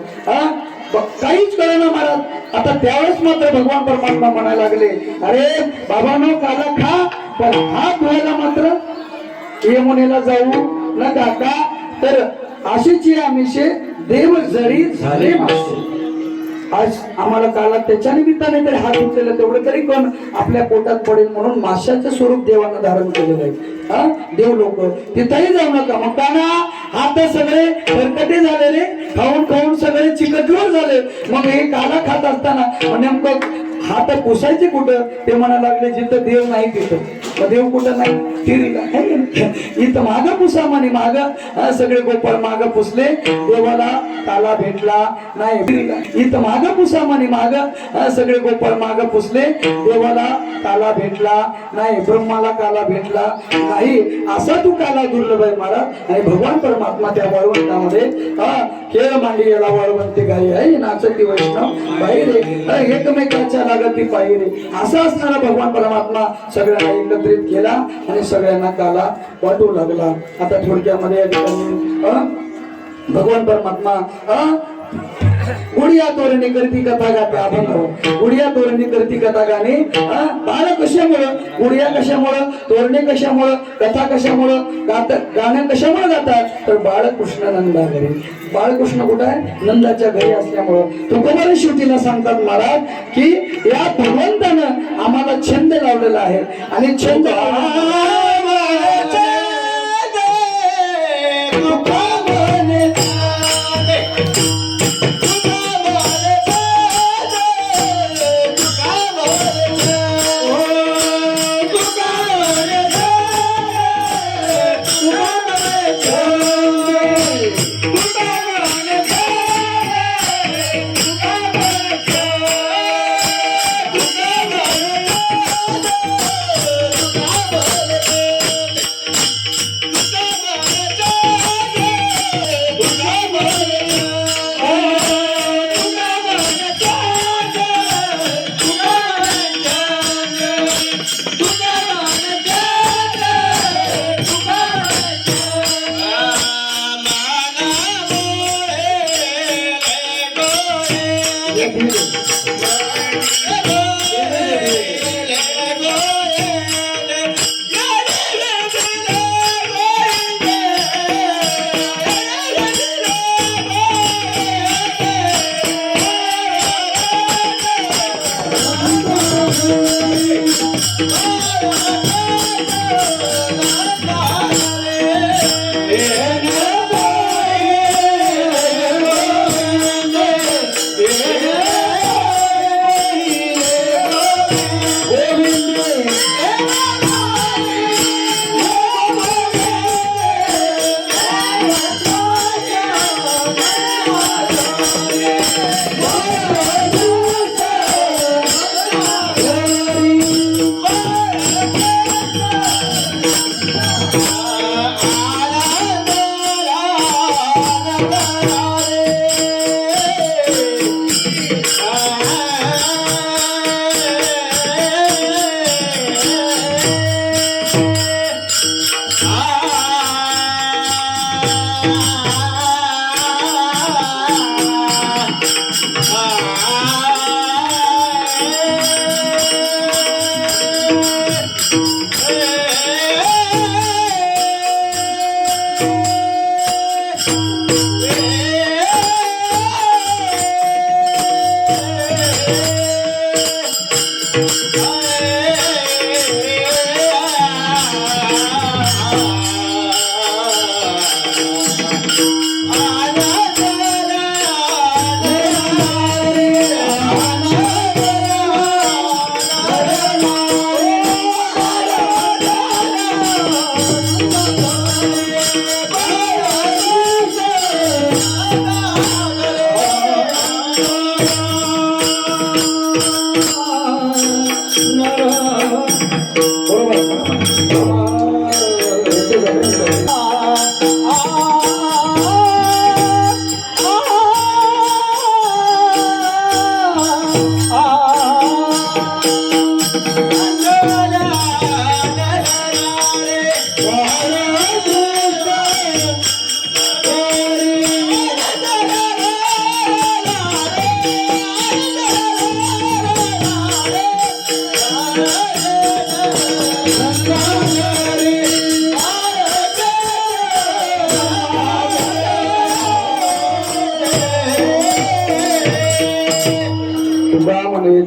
काहीच कळेना महाराज. आता त्यावेळेस मात्र भगवान परमात्मा म्हणायला लागले, अरे बाबांनो काला खा, पण हात धुवायला मात्र यमुनेला जाऊ नका का, तर अशीची आमिषे देव जरी झाले मासे. आज आम्हाला काला त्याच्या निमित्ताने तरी हात उचलेला, तेवढं तरी कोण आपल्या पोटात पडेल म्हणून माशाचं स्वरूप देवानं धारण केलेलं आहे. देव लोक तिथंही जाऊ नका. मग काना हात सगळे खरकटे झाले रे, खाऊन खाऊन सगळे चिकटलोर झाले. मग हे काला खात असताना नेमकं हात पुसायचे कुठं, ते म्हणायला लागले जिथं देव नाही तिथं. देव कुठं नाही, तिरीला इथं माग पुसा म्हणे माग सगळे गोपाळ माग पुसले देवाला काला भेटला नाही तिरीला इथं माग पुसा म्हणे माग सगळे गोपाळ माग पुसले देवाला काला भेटला नाही ब्रह्माला काला भेटला नाही असा तू काला दुर्लभ आहे महाराज. आणि भगवान परमात्मा त्या वाळवंटामध्ये खेळ मांडी गेला वाळवंती गाई आहे नाचती वैष्णव बाई रे एकमेकाच्या लागती पायी रे असा असणारा भगवान परमात्मा सगळ्यांना एकत्रित केला आणि सगळ्यांना काला वाटू लागला. आता थोडक्यामध्ये या ठिकाणी भगवान परमात्मा उडिया तोरणी करती कथा गाते आपण उडिया तोरणी करती कथा गाणे बाळ कशामुळं उडिया कशामुळं तोरणे कशामुळं कथा कशामुळं गाणं कशामुळे गातात तर बाळकृष्ण नंदा घरी. बाळकृष्ण कुठं आहे नंदाच्या घरी असल्यामुळं तुकोबार शेवटीला सांगतात महाराज की या भगवंतानं आम्हाला छंद लावलेला आहे आणि छंद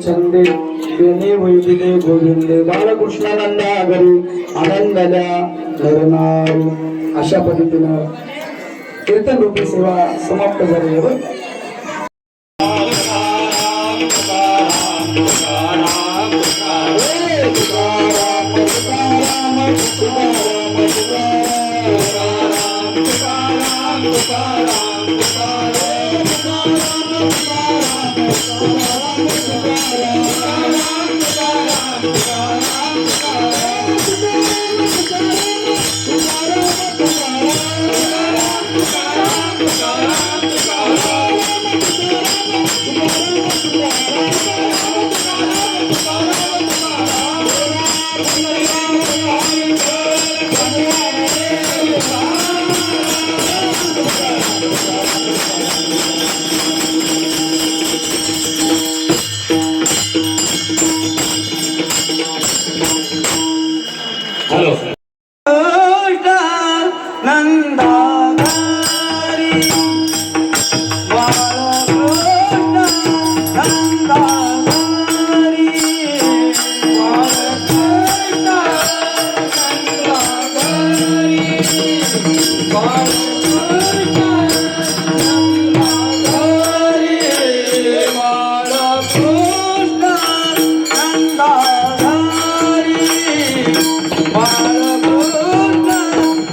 छंदे बेने वैदिके गोविंदे बाळकृष्णानंदा घरी आनंदाल्या धरणार. अशा पद्धतीनं कीर्तन रूपी सेवा समाप्त झाली आहे. तुकाराम तुकाराम तुकाराम हॅलो नंदाधारी बाळकृष्ण नंदाधारी बाळकृष्ण नंदाधारी बाळकृष्ण नंदाधारी बाळकृष्ण नंदाधारी बाळकृष्ण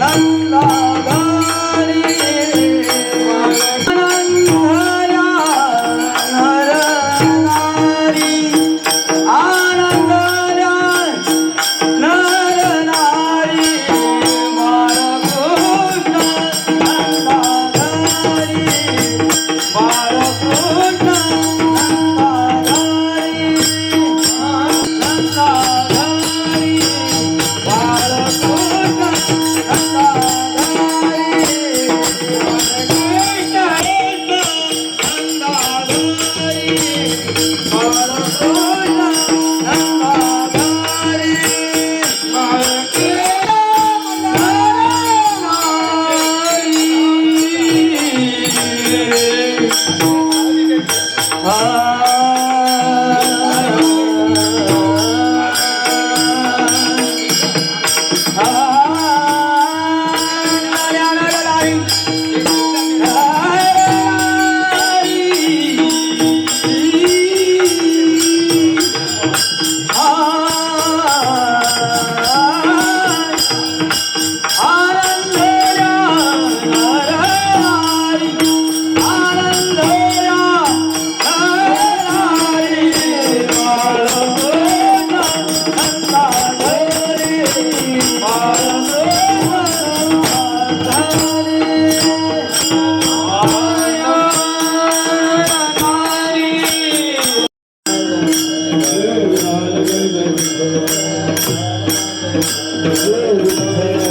नंदाधारी आनंदया नर नारी आनंदया नर नारी बाळकृष्ण नंदाधारी बाळकृष्ण नंदाधारी नंदाधारी बाळकृष्ण Thank you.